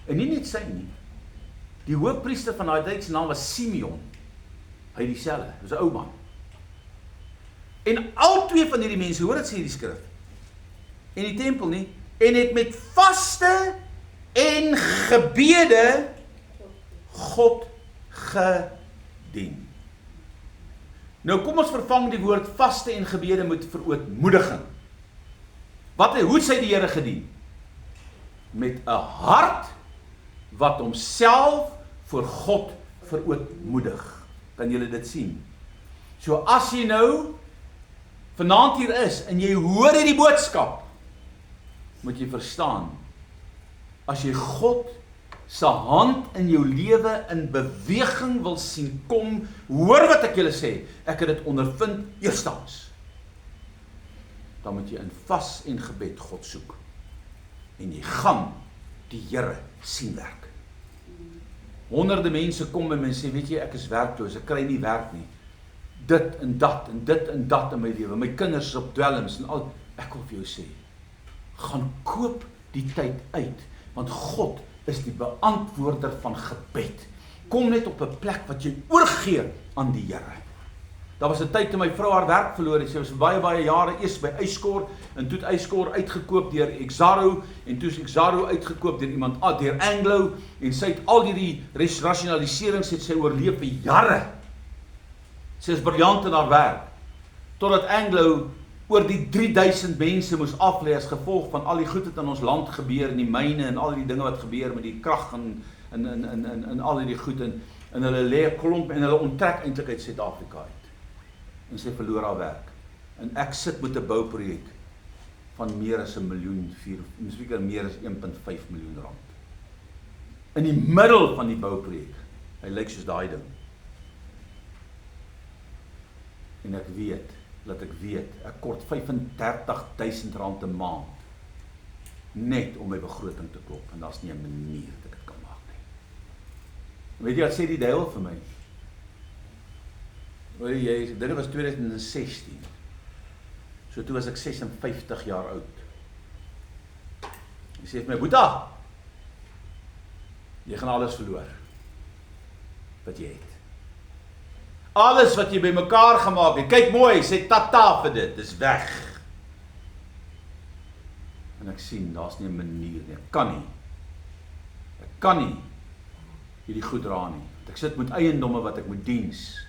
En nie net sy nie. Die hoofpriester van daai tyd se naam was Simeon. Hy het dieselfde, dis 'n ou man. En al twee van hierdie mense, hoor dit sê die skrif, en die tempel nie, en het met vaste en gebede God gedien. Nou kom ons vervang die woord vaste en gebede met verootmoediging. Hoe sê die Here gedien? Met 'n hart wat homself voor God verootmoedig. Kan julle dit sien? So as jy nou vanaand hier is en jy hoor hierdie boodskap, moet jy verstaan, as jy God se hand in jou lewe in beweging wil sien kom, hoor wat ek julle sê, ek het dit ondervind eerstens. Dan moet jy in vas en gebed God soek. En jy gaan die Here sien werk. Honderde mense kom by my en sê, weet jy, ek is werkloos, ek kry nie werk nie. Dit en dat en dit en dat in my lewe, my kinders is op dwelms en al, ek wil vir jou sê, gaan koop die tyd uit, want God is die beantwoorder van gebed. Kom net op 'n plek wat jy oorgee aan die Here. Daar was 'n tyd toe my vrou haar werk verloor het. Sy was baie jare eers by Yscore en toe het Yscore uitgekoop deur Exaro en toe is Exaro uitgekoop deur iemand deur Anglo en sy het al hierdie rasionaliserings het sy oorleef vir jare. Sy is briljant in haar werk totdat Anglo oor die 3000 mense moes aflê as gevolg van al die goed wat in ons land gebeur en die myne en al die dinge wat gebeur met die krag en al die goed en hulle lê 'n klomp en hulle onttrek eintlik uit Suid-Afrika uit. En sy verloor haar werk. En ek sit met 'n bouprojek van meer as 1 miljoen, miskien meer as 1.5 miljoen rand. In die middel van die bouprojek. Hy lyk soos daai ding. En ek weet, ek kort 35.000 rand 'n maand net om my begroting te klop en daar's nie 'n manier dat ek dit kan maak nie. Weet jy wat sê die duiwel vir my? Dit was 2016. So toe was ek 56 jaar oud. Hy sê vir my, Boeta, jy gaan alles verloor wat jy het. Alles wat jy bymekaar gemaak het, kyk mooi, sê tata vir dit, dis weg. En ek sien, daar's nie 'n manier nie, ek kan nie hierdie goed dra nie. Ek sit met eiendomme wat ek moet diens.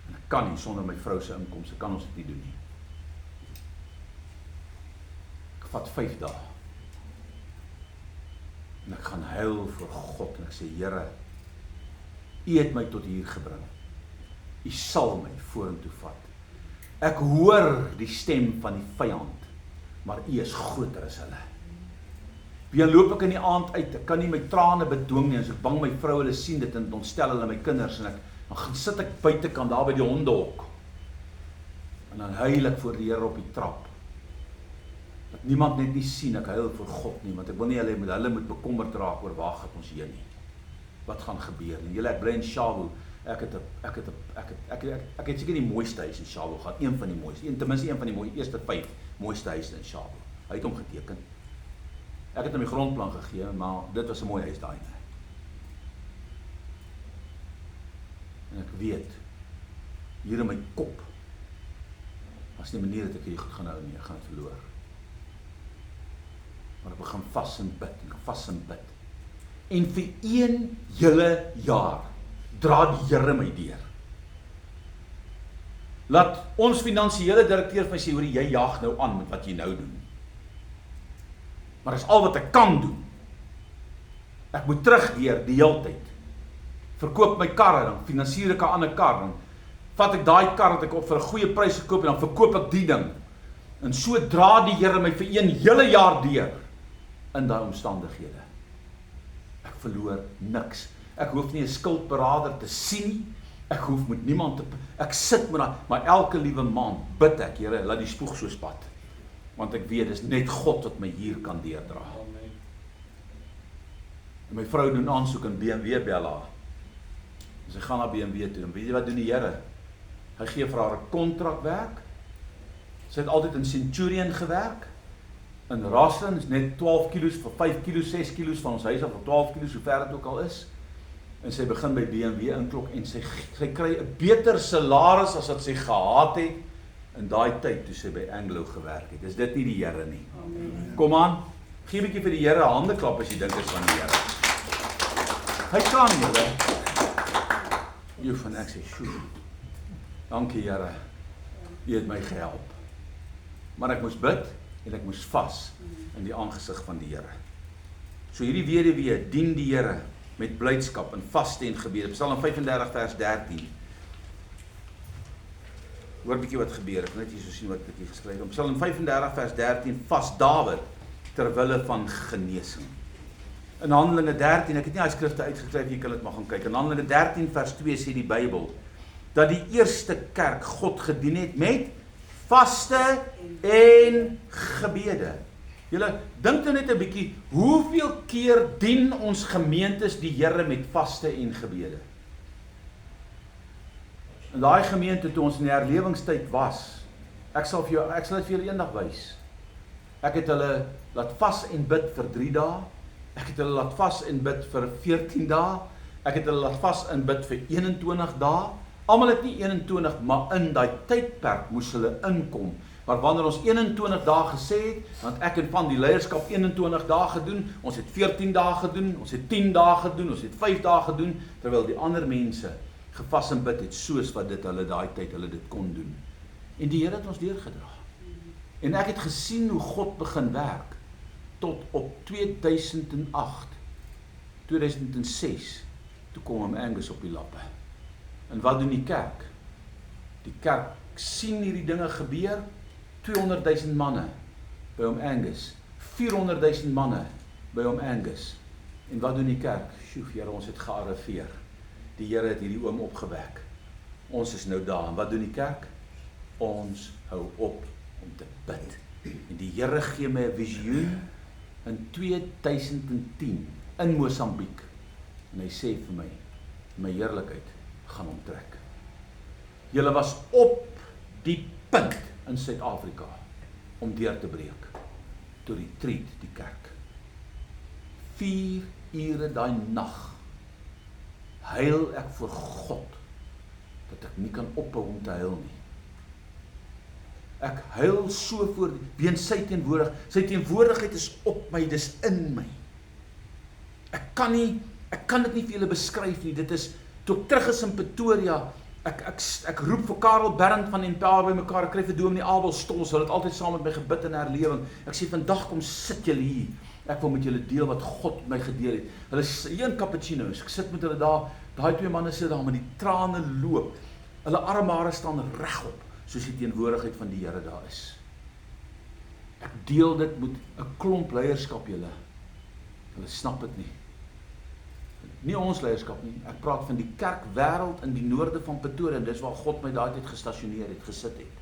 En ek kan nie sonder my vrou se inkomste, kan ons dit nie doen nie. Ek vat 5 dae. En ek gaan huil voor God en ek sê, Here, U het my tot hier gebring. U sal my vorentoe vat. Ek hoor die stem van die vyand, maar U is groter as hulle. Wie loop ek in die aand uit, ek kan nie my trane bedwing nie, as ek bang my vrou, hulle sien dit en ontstel hulle my kinders, en dan gaan sit ek buitekant daar by die hondehok, en dan huil ek voor die Here op die trap, dat niemand net nie sien, ek huil voor God nie, want ek wil nie hulle moet bekommerd raak oor waar gaan ons heen nie, wat gaan gebeur, en julle, ek bly in Shawu, ek het seker die mooiste huis in Shawu gehad, een van die mooiste, ten minste een van die eerste 5 mooiste huise in Shawu, hy het hom geteken, ek het hom die grondplan gegee, maar dit was 'n mooi huis daai. En ek weet, hier in my kop, as nie manier dat ek hier goed gaan hou nie, ek gaan het verloor. Maar ek begin vas en bid, en vir 1 hele jaar, dra die Here my deur. Laat ons finansiële direkteur vir my sê, hoor jy jaag nou aan met wat jy nou doen. Maar dis al wat ek kan doen. Ek moet terugkeer die hele tyd. Verkoop my karre, dan finansier ek 'n ander kar, dan vat ek daai kar wat ek op vir 'n goeie prys gekoop en dan verkoop ek die ding. En so dra die Here my vir 1 hele jaar deur in daai omstandighede. Ek verloor niks. Ek hoef nie 'n skuldberader te sien nie. Ek hoef met niemand te ek sit met daai, maar elke liewe maand bid ek, Here, laat die spoeg so spat. Want ek weet, dis net God wat my hier kan deurdra. En my vrou doen aansoek in BMW Bella. En sy gaan na BMW toe, en weet jy wat doen die Here? Hy gee vir haar 'n kontrakwerk. Sy het altyd in Centurion gewerk. In Rosslyn is net 12 kilos, vir 5 kilos, 6 kilos van ons huis af, of 12 kilos, hoe ver dit ook al is. en sy begin by BMW inklok en sy kry 'n beter salaris as wat sy gehad het in daai tyd toe sy by Anglo gewerk het. Is dit nie die Here nie? Amen. Kom aan, gee 'n bietjie vir die Here 'n handeklap as jy dink is van die Here. Hy kan julle. Joef en ek sê, "Sjoe. Dankie Here. U het my gehelp." Maar ek moes bid en ek moes vas in die aangesig van die Here. So hierdie weduwee dien die Here met blydskap en vaste en gebede. Psalm 35 vers 13. Hoor bietjie wat gebeur. Ek net hier so sien wat ek hier geskryf het. Psalm 35 vers 13 vas Dawid ter wille van genesing. In Handelinge 13, ek het nie hy skrifte uitgeskryf, jy kan dit maar gaan kyk. In Handelinge 13 vers 2 sê die Bybel dat die eerste kerk God gedien het met vaste en gebede. Julle dink nou net 'n bietjie, hoeveel keer dien ons gemeentes die Here met vaste en gebede? In daai gemeente toe ons in die herlewingstyd was, ek sal dit vir julle eendag wys. Ek het hulle laat vas en bid vir 3 dae. Ek het hulle laat vas en bid vir 14 dae. Ek het hulle laat vas en bid vir 21 dae. Almal het nie 21, maar in daai tydperk moes hulle inkom. Maar wanneer ons 21 dae gesê het, want ek en van die leierskap 21 dae gedoen, ons het 14 dae gedoen, ons het 10 dae gedoen, ons het 5 dae gedoen, terwyl die ander mense gevas en bid het soos wat hulle daai tyd hulle dit kon doen. En die Here het ons deurgedra. En ek het gesien hoe God begin werk tot op 2008, 2006, toe kom Angus op die lappe. En wat doen die kerk? Die kerk sien hierdie dinge gebeur, 200,000 manne by Angus, 400,000 manne by Angus. En wat doen die kerk? Sjoef, Here, ons het gearriveer. Die Here het hierdie oom opgewek. Ons is nou daar. En wat doen die kerk? Ons hou op om te bid. En die Here gee my 'n visioen in 2010 in Mosambiek. En hy sê vir my, my heerlikheid gaan omtrek. Julle was op die punt in Suid-Afrika om deur te breek. Toe retreat die kerk. 4 ure daai nag huil ek voor God dat ek nie kan ophou om te huil nie. Ek huil so voor weens sy teenwoordigheid. Sy teenwoordigheid is op my, dis in my. Ek kan dit nie vir julle beskryf nie. Dit is toe ek terug is in Pretoria. Ek roep vir Karel Bernd van Empower by mekaar. Ek kry vir Dominee Abel Stols. Hulle het altyd saam met my gebid in herlewing. Ek sê vandag kom sit julle hier. Ek wil met julle deel wat God met my gedeel het. Hulle is hier in Cappuccino's. Ek sit met hulle daar. Daai 2 manne sit daar met die trane loop. Hulle armhare staan regop, soos die teenwoordigheid van die Here daar is. Ek deel dit met 'n klomp leierskap julle. Hulle snap dit nie. Nie ons leierskap nie. Ek praat van die kerkwêreld in die noorde van Pretoria en dis waar God my daai tyd gestasioneer het, gesit het.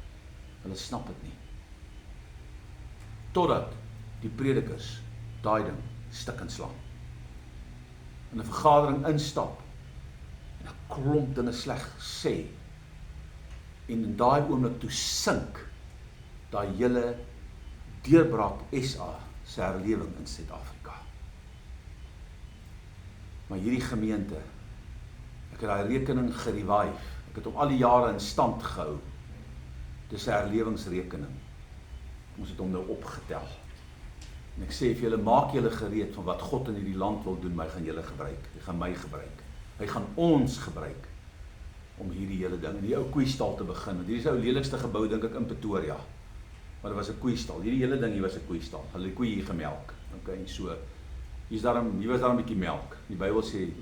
Hulle snap dit nie. Totdat die predikers daai ding stik en slaan. In 'n vergadering instap en 'n klomp dinge sleg sê. En in daai oomblik toe sink daai hele deurbraak SA se herlewing in Suid-Afrika. Maar hierdie gemeente, ek het daai rekening gerevive. Ek het hom al die jare in stand gehou. Dis 'n herlewingsrekening. Ons het hom nou opgetel. En ek sê vir julle, maak julle gereed van wat God in hierdie land wil doen, my gaan julle gebruik. Hy gaan my gebruik. Hy gaan ons gebruik om hierdie hele ding in die ou koeistal te begin. Want hierdie is ou lelikste gebou dink ek in Pretoria. Maar dit was 'n koeistal. Hierdie hele ding hier was 'n koeistal. Hulle het koeie hier gemelk. Okay, en so hier was daar 'n bietjie melk. Die Bybel sê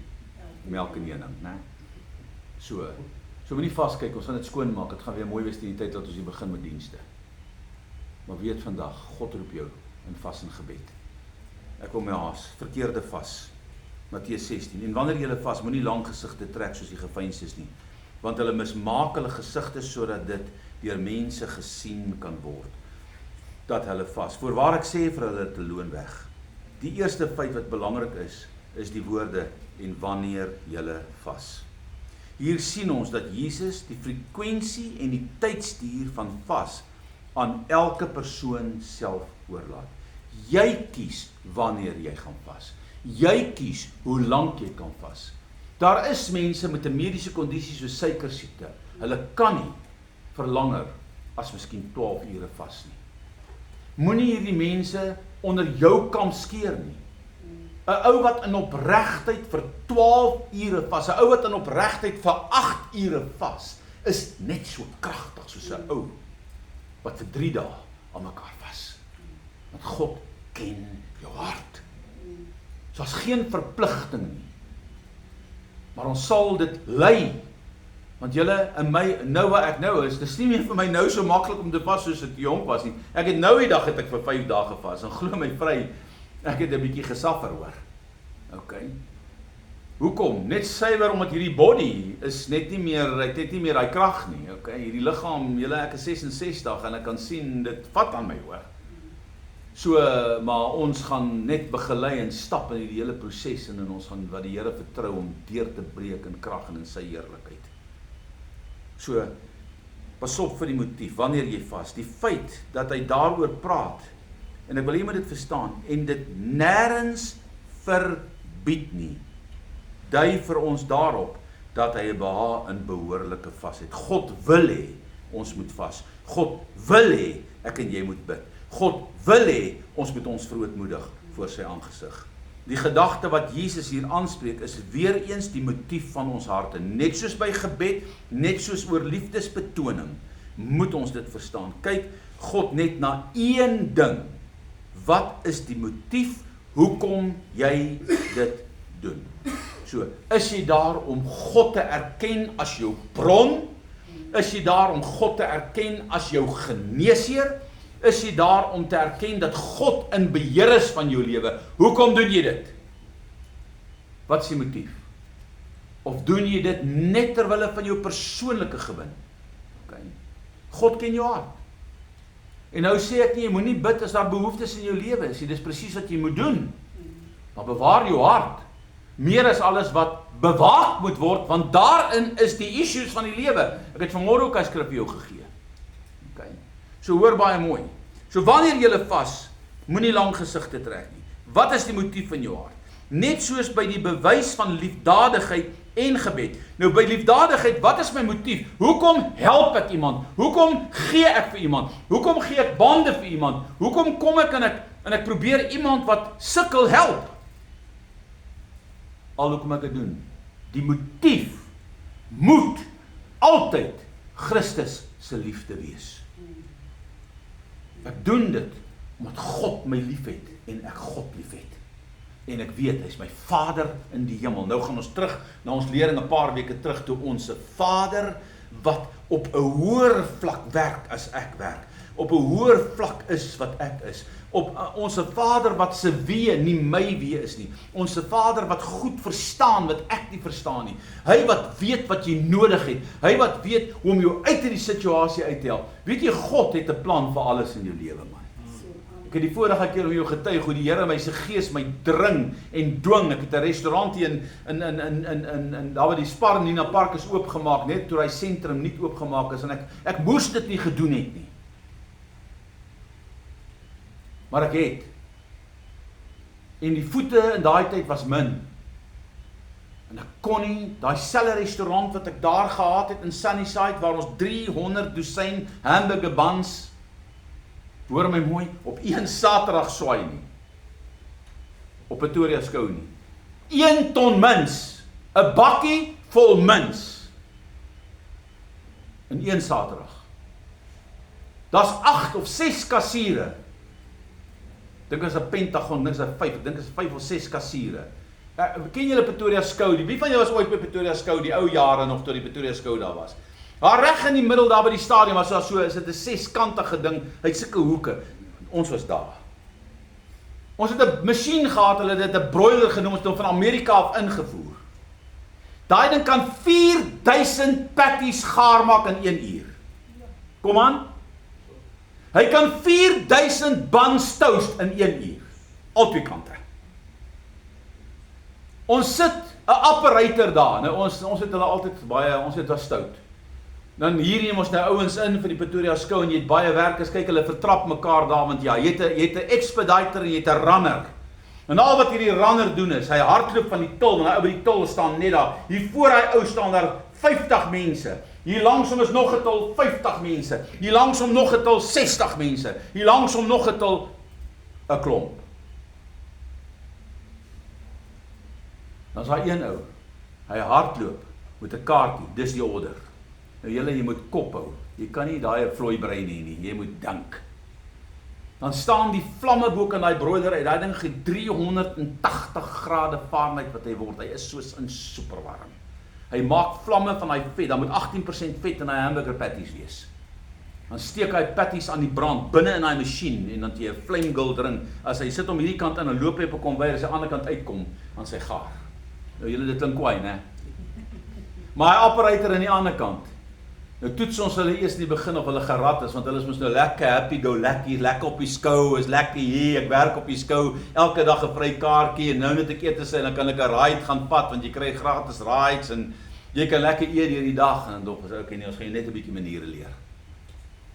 melk en heuning, né? So moenie vaskyk, ons gaan dit skoon maak. Dit gaan weer mooi wees teen die tyd dat ons hier begin met dienste. Maar weet vandag, God roep jou in vas en gebed. Ek wil my haas, verkeerde vas. Matteus 16. En wanneer jy vas, moenie lang gesigte trek soos die geveinstes nie, want hulle mismaak hulle gesigte sodat dit deur mense gesien kan word dat hulle vas. Voorwaar ek sê vir hulle te loon weg. Die eerste feit wat belangrik is die woorde en wanneer jy vas. Hier sien ons dat Jesus die frekwensie en die tydstuur van vas aan elke persoon self oorlaat. Jy kies wanneer jy gaan vas. Jy kies hoe lank jy kan vas. Daar is mense met 'n mediese kondisie soos suikersiekte. Hulle kan nie vir langer as miskien 12 ure vas nie. Moenie hierdie mense onder jou kam skeer nie. 'n Ou wat in opregtheid vir 12 ure vas, 'n ou wat in opregtheid vir 8 ure vas, is net so kragtig soos 'n ou wat vir 3 dae aan mekaar vas. Want God ken jou hart. So as geen verpligting nie. Maar ons sal dit lei. Want julle in my, nou waar ek nou is, dis nie meer vir my nou so maklik om te vas soos dit jonk was nie. Ek het nou die dag het ek vir 5 dae gevas, en glo my vry, ek het 'n bietjie gesaffer hoor. Okay. Hoekom? Net suiwer omdat hierdie body is net nie meer, hy het net nie meer daai krag nie. Okay, hierdie liggaam, julle, ek is 66 en ek kan sien dit vat aan my hoor. So, maar ons gaan net begelei en stap in die hele proses en ons gaan wat die Here vertrou om deur te breek in krag en in sy heerlikheid. So, pas op vir die motief, wanneer jy vas, die feit dat hy daaroor praat, en ek wil jy moet dit verstaan, en dit nêrens verbied nie, dui vir ons daarop, dat hy 'n behaag in behoorlike vas het. God wil hê, ons moet vas. God wil hê, ek en jy moet bid. God wil hê, ons moet ons verootmoedig voor sy aangesig. Die gedagte wat Jesus hier aanspreek is weer eens die motief van ons harte. Net soos by gebed, net soos oor liefdesbetoning, moet ons dit verstaan. Kyk God net na een ding. Wat is die motief? Hoekom jy dit doen? So, is jy daar om God te erken as jou bron? Is jy daar om God te erken as jou geneesheer? Is jy daar om te erken dat God in beheer is van jou lewe? Hoekom doen jy dit? Wat is die motief? Of doen jy dit net ter wille van jou persoonlike gewin? Okay. God ken jou hart. En nou sê ek nie, jy moet nie bid as daar behoeftes in jou lewe is. Dis presies wat jy moet doen. Maar bewaar jou hart. Meer as alles wat bewaak moet word, want daarin is die issues van die lewe. Ek het vanmôre ook 'n skrif vir jou gegee. Okay. So hoor baie mooi. So wanneer jy vas, moenie lang gesigte trek nie. Wat is die motief in jou hart? Net soos by die bewys van liefdadigheid en gebed. Nou by liefdadigheid, wat is my motief? Hoekom help ek iemand? Hoekom gee ek vir iemand? Hoekom gee ek bande vir iemand? Hoekom kom ek en ek probeer iemand wat sukkel help? Al hoekom ek dit doen? Die motief moet altyd Christus se liefde wees. Ek doen dit omdat God my liefhet en ek God liefhet. En ek weet, hy is my Vader in die hemel. Nou gaan ons terug na ons lering 'n paar weke terug toe ons 'n Vader wat op 'n hoër vlak werk as ek werk. Op 'n hoër vlak is wat ek is. Op ons Vader wat se wee nie my wee is nie. Ons Vader wat goed verstaan wat ek nie verstaan nie. Hy wat weet wat jy nodig het. Hy wat weet hoe om jou uit hierdie situasie uit te help. Weet jy, God het 'n plan vir alles in jou lewe, man. Ek het die vorige keer om jou getuig hoe die Here my se gees my dring en dwing. Ek het 'n restaurant hier in daar waar die Spar in Nina Park is oopgemaak, net toe hy sentrum nie oopgemaak is en ek moes dit nie gedoen het nie. Maar ek het. En die voete in daai tyd was min. En ek kon nie, daai selfe restaurant wat ek daar gehad het in Sunnyside, waar ons 300 dosyn hamburger buns, hoor my mooi, op een Saterdag swaai nie. Op Pretoria skou nie. 1 ton mins, 'n bakkie vol mins, in een Saterdag. Daar's 8 of 6 kassiere. Dink is 'n Pentagon, niks is 5, ek dink is 5 of 6 kassiere. Ken julle Pretoria skou? Wie van julle was ooit by Pretoria skou, die ou jare nog toe die Pretoria skou daar was? Daar reg in die middel daar by die stadion was daar so, is dit 'n 6-kantige ding, hy het sulke hoeke. Ons was daar. Ons het 'n masjien gehad, hulle het dit 'n broiler genoem, het hom van Amerika af ingevoer. Daai ding kan 4000 patties gaar maak in 1 uur. Kom aan. Hy kan 4000 buns toast in 1 uur. Al twee kante. Ons sit 'n apparator daar. Nou ons het hulle altyd baie, ons het daar stout. Dan hier neem ons nou ouens in vir die Pretoria skou en jy het baie werkers, kyk hulle vertrap mekaar daar, want ja, jy het 'n expediter en jy het 'n runner. En al wat hierdie runner doen is, hy hardloop van die tol, en hy ou by die tol staan net daar. Hier voor hy ou staan daar 50 mense. Hier langsom is nog 'n tol 50 mense. Hier langsom nog 'n tol 60 mense. Hier langsom nog 'n tol 'n klomp. Dan is daar een ou. Hy hardloop met 'n kaartjie, dis die order. Nou julle, jy moet kop hou. Jy kan nie daai vlooibrein hê nie, jy moet dink. Dan staan die vlamme bo kan daai broiler uit. Daai ding gee 380 grade Fahrenheit wat hy word. Hy is soos in superwarm. Hy maak vlamme van daai vet. Dan moet 18% vet in daai hamburger patties wees. Dan steek hy patties aan die brand binne in daai masjien en dan jy 'n flame grill dring. As hy sit om hierdie kant in en loop hy op 'n konveyor, as hy aan die ander kant uitkom, dan sy gaar. Nou julle, dit klink kwaai, né? Maar hy operator aan die ander kant. Nou toets ons hulle eers in die begin of hulle gerad is, want hulle is mos nou lekker happy go lucky, lekker op die skou, is lekker hier, ek werk op die skou, elke dag 'n vry kaartjie en nou net ek eet is en dan kan ek 'n ride gaan vat, want jy kry gratis rides en jy kan lekker eet deur die dag en dan dog is okay, nee, ons gaan net 'n bietjie maniere leer.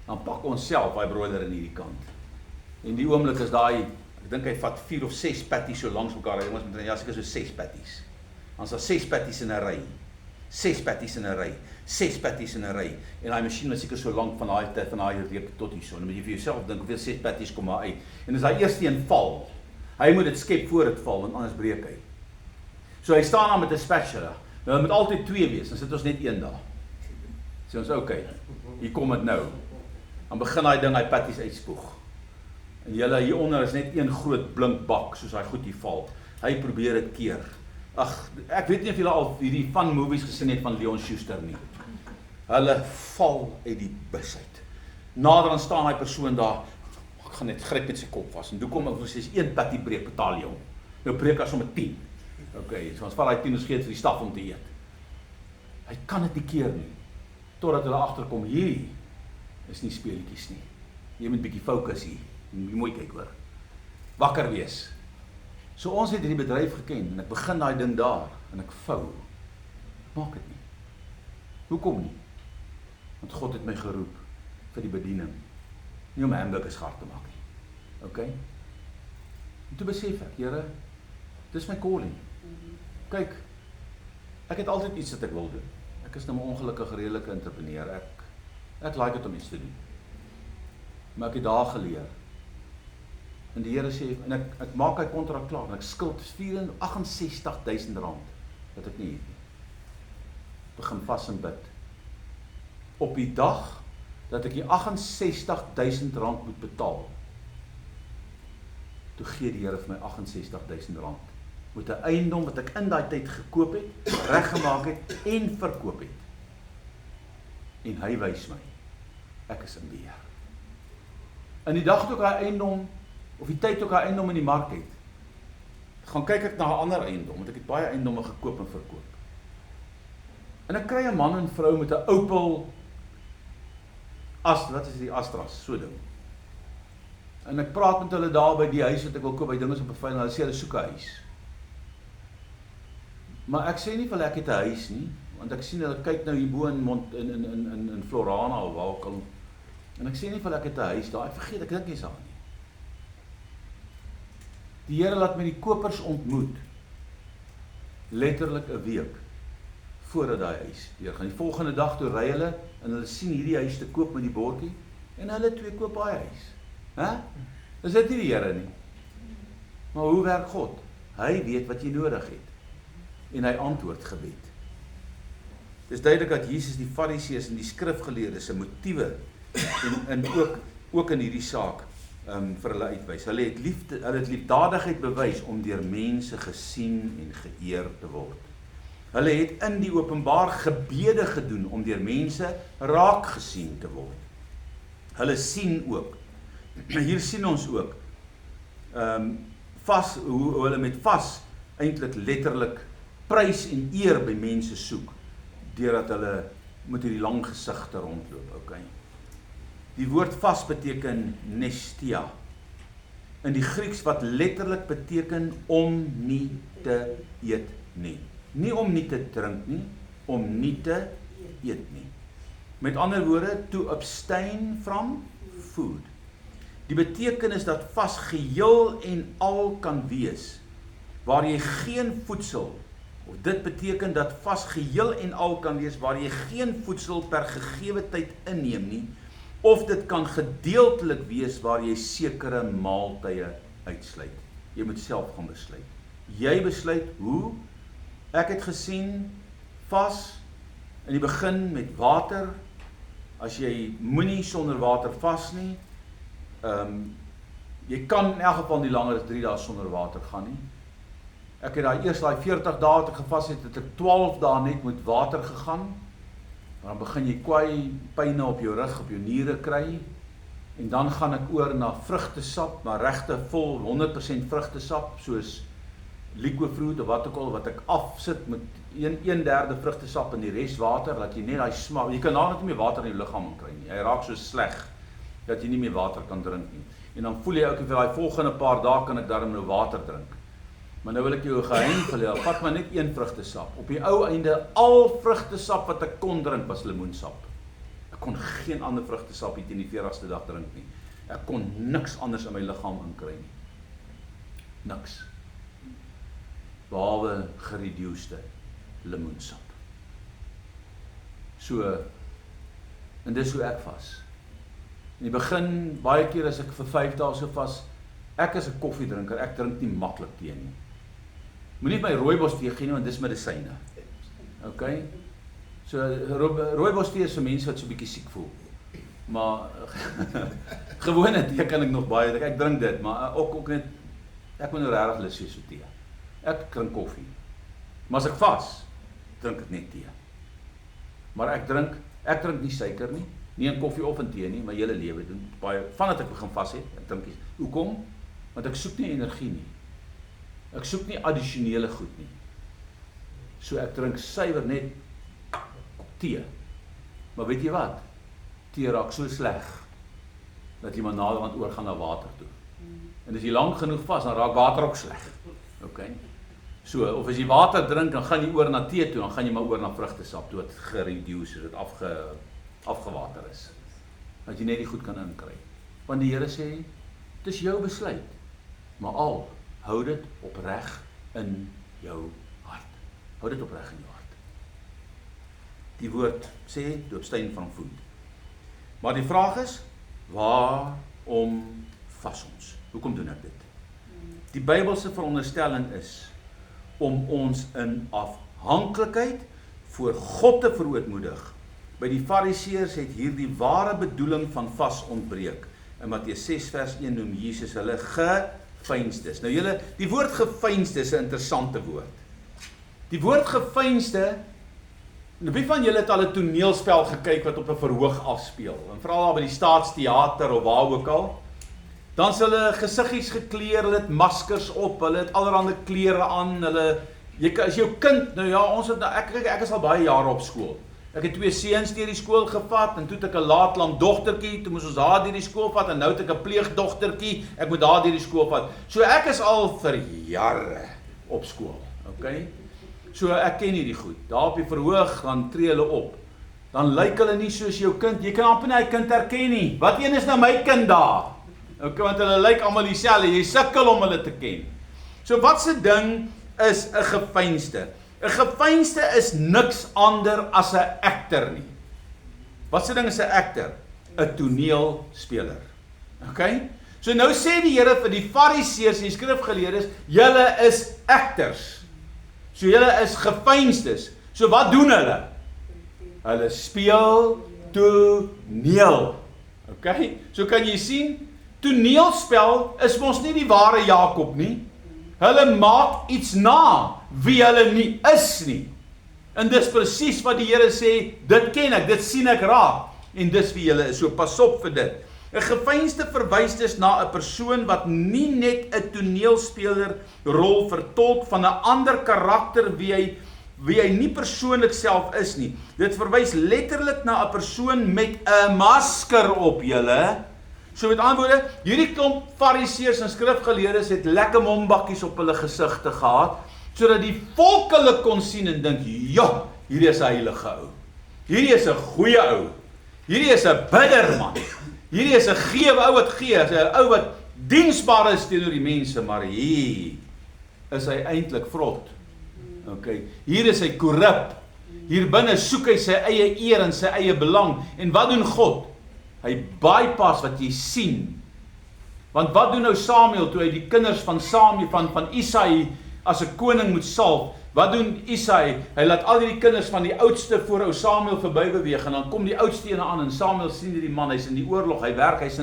Dan pak ons self daai broiler in hierdie kant. En die oomblik is daai, ek dink hy vat 4 of 6 patties so langs mekaar, jongens met ja, seker so 6 patties. Dan is daar 6 patties in 'n ry. 6 patties in 'n ry, 6 patties in 'n ry. En daai masjien was seker so lank van daai reek tot hierso. Dan moet jy vir jouself dink hoeveel 6 patties kom maar uit. En as daai eerste een val, hy moet dit skep voor dit val want anders breek hy. So hy staan daar met 'n spatula. Nou moet altyd 2 wees, dan sit ons net 1 daar. Sê ons okay. Hier kom dit nou. Dan begin daai ding hy patties uitspoeg. En julle hieronder is net een groot blink bak soos hy goed hier val. Hy probeer dit keer. Ag, ek weet nie of julle al hierdie fun movies gesien het van Leon Schuster nie. Hulle val uit die bus uit. Nader aan staan daai persoon daar, ek gaan net gryp met sy kop vas. En toe kom ek sê, 1 patty breek, betaal jy hom. Nou breek as om 'n 10. Okay, so ons vat daai 10 ons gee vir die staf om te eet. Hy kan dit nie keer nie. Totdat hulle agterkom, hierdie is nie speletjies nie. Jy moet bietjie fokus hier. Jy moet mooi kyk hoor. Wakker wees. So ons het hierdie bedryf geken en ek begin daai ding daar en ek vou. Ek maak dit nie. Hoekom nie? Want God het my geroep vir die bediening. Nie om hamburgers hard te maak nie. Okay? En toe besef ek, Here, dis my calling. Kyk, ek het altyd iets wat ek wil doen. Ek is nou 'n ongelukkige redelike entrepreneur. Ek like dit om iets te doen. Maar ek het daar geleer. En die Here sê, en ek maak hy kontrak klaar, en ek skuld 68.000 rand, wat ek nie het nie. Begin vas en bid. Op die dag, dat ek die 68.000 rand moet betaal, toe gee die Here vir my 68.000 rand, met 'n eiendom wat ek in daai tyd gekoop het, reggemaak het, en verkoop het. En hy wys my, ek is in beheer. In die dag toe ek hy eiendom, of die tyd ook 'n eiendom in die mark het, gaan kyk ek na 'n ander eiendom, want ek het baie eiendomme gekoop en verkoop. En ek kry 'n man en vrou met 'n Opel wat is die Astras, so ding. En ek praat met hulle daar by die huis wat ek wil koop, by dinge op 'n veiling, hulle sê hulle soek 'n huis. Maar ek sê nie vir hulle ek het 'n huis nie, want ek sien hulle kyk nou hierbo in Florana of waar ook al. En ek sê nie vir hulle ek het 'n huis daar, ek vergeet, ek dink nie aan nie. Die Here laat my die kopers ontmoet, letterlik 'n week, voordat daai huis deurgaan. Die volgende dag toe ry hulle, en hulle sien hierdie huis te koop met die bordjie, en hulle twee koop daai huis. Hè? Is dit nie die Here nie? Maar hoe werk God? Hy weet wat jy nodig het, en hy antwoord gebed. Dit is duidelik dat Jesus die Fariseërs en die skrifgeleerdes se motiewe, en ook in hierdie saak, vir hulle uitwys. Hulle het liefdadigheid bewys om deur mense gesien en geëer te word. Hulle het in die openbaar gebede gedoen om deur mense raak gesien te word. Hulle sien ook, hier sien ons ook, hoe hulle met vas eintlik letterlik prys en eer by mense soek, deurdat hulle met hierdie lang gesigte rondloop, okay? Die woord vas beteken nestia. In die Grieks wat letterlik beteken om nie te eet nie. Nie om nie te drink nie, om nie te eet nie. Met ander woorde, to abstain from food. Die betekenis dat vas geheel en al kan wees, waar jy geen voedsel, of dit beteken dat vas geheel en al kan wees, waar jy geen voedsel per gegewe tyd inneem nie, of dit kan gedeeltelik wees waar jy sekere maaltye uitsluit. Jy moet self gaan besluit. Jy besluit hoe. Ek het gesien, vas, in die begin met water, as jy moenie sonder water vas nie, jy kan in elk geval nie langer as 3 dae sonder water gaan nie. Ek het daai 40 dae wat ek gevas het ek 12 dae net met water gegaan, maar dan begin jy kwai, pyne op jou rug, op jou niere kry, en dan gaan ek oor na vrugtesap, maar regte vol 100% vrugtesap, soos liquefruit of wat ook al, wat ek afsit met 1/3 vrugtesap en die res water, dat jy net daai smaak, jy kan nadat nie meer water in jou liggaam kry nie, hy raak so sleg, dat jy nie meer water kan drink nie, en dan voel jy ook, vir die volgende paar dae kan ek daarom nou water drink, maar nou wil ek jou 'n geheim vertel, vat maar net 1 vrugtesap, op die ou einde, al vrugtesap wat ek kon drink, was lemoensap, ek kon geen ander vrugtesap hier teen die 40ste dag drink nie, ek kon niks anders in my liggaam inkry nie, niks, behalwe gereduceerde lemoensap. So, en dis hoe ek vas. In die begin, baie keer as ek vir 5 dae so vas, ek is 'n koffiedrinker, ek drink nie maklik tee nie. Moenie my rooibos tee gee nie, want dis medisyne. Okay? So, rooibos tee is vir mense wat so 'n bietjie siek voel. Maar, gewone tee kan ek nog baie drink, ek drink dit, maar ook net, ek moet nou regtig lus wees vir tee. Ek drink koffie, maar as ek vas, drink ek net tee. Maar ek drink nie suiker nie, nie in koffie of in tee nie, my hele lewe doen baie, vandat ek begin vas het, ek drink nie. Hoekom? Want ek soek nie energie nie. Ek soek nie addisionele goed nie. So ek drink suiwer net tee. Maar weet jy wat? Tee raak so sleg, dat jy maar naderhand oorgaan na water toe. En as jy lank genoeg vas, dan raak water ook sleg. Okay? So, of as jy water drink, dan gaan jy oor na tee toe, dan gaan jy maar oor na vrugtesap toe, wat gereduce, dit afgewater is. Dat jy net die goed kan inkry. Want die Here sê, dit is jou besluit, maar hou dit opreg in jou hart. Hou dit opreg in jou hart. Die woord sê, doopstein van voet. Maar die vraag is, waarom vas ons? Hoekom doen ek dit? Die Bybelse veronderstelling is, om ons in afhanklikheid voor God te verootmoedig. By die Fariseërs het hierdie ware bedoeling van vas ontbreek. In Matteus 6 vers 1 noem Jesus hulle geveinsdes. Nou julle, die woord geveinsde is 'n interessante woord. Die woord geveinsde, wie van julle het al 'n toneelspel gekyk wat op 'n verhoog afspeel? En veral daar by die Staatsteater of waar ook al. Dan is hulle gesiggies gekleer, hulle het maskers op, hulle het allerhande klere aan, as jou kind, nou ja, ek is al baie jare op skool. Ek het 2 seuns deur die skool gevat, en toe het ek 'n laatlam dogtertjie, toe moes ons haar deur die skool vat, en nou het ek 'n pleegdogtertjie, ek moet haar deur die skool vat. So ek is al vir jare op skool, okay? So ek ken hierdie goed, daar op die verhoog, dan tree hulle op. Dan lyk hulle nie soos jou kind, jy kan amper nie die kind herken nie. Wat een is nou my kind daar? Okay, want hulle lyk almal dieselfde, jy sukkel om hulle te ken. So wat se ding is 'n geveinsde? 'n Geveinsde is niks ander as 'n actor nie. Wat se ding is 'n actor? 'n toneelspeler. Okay? So nou sê die Here vir die Fariseërs en die skrifgeleerdes, julle is actors. So julle is geveinsdes. So wat doen hulle? Hulle speel toneel. Okay? So kan jy sien, toneelspel is mos nie die ware Jakob nie. Hulle maak iets na wie hulle nie is nie. En dis presies wat die Here sê, dit ken ek, dit sien ek raak. En dis wie julle is, so pas op vir dit. 'n Geveinsde verwys dus na 'n persoon wat nie net 'n toneelspeler rol vertolk van 'n ander karakter wie hy nie persoonlik self is nie. Dit verwys letterlik na 'n persoon met 'n masker op, julle. So met ander woorde, hierdie klomp Fariseërs en skrifgeleerdes het lekker mombakkies op hulle gesigte gehad, sodat die volk hulle kon sien en dink, ja, hierdie is 'n heilige ou. Hierdie is 'n goeie ou. Hierdie is 'n bidder man. Hierdie is 'n gewe ou wat gee, is 'n ou wat diensbaar is teenoor die mense, maar hier is hy eintlik vrot. Okay. Hier is hy korrup. Hier binne soek hy sy eie eer en sy eie belang. En wat doen God? Hy bypass wat jy sien. Want wat doen nou Samuel toe hy die kinders van Samuel van Isaai as 'n koning moet salf? Wat doen Isaai? Hy laat al die kinders van die oudste voor ou Samuel verby beweeg en dan kom die oudste ene aan en Samuel sien hierdie man, hy's in die oorlog, hy werk, hy's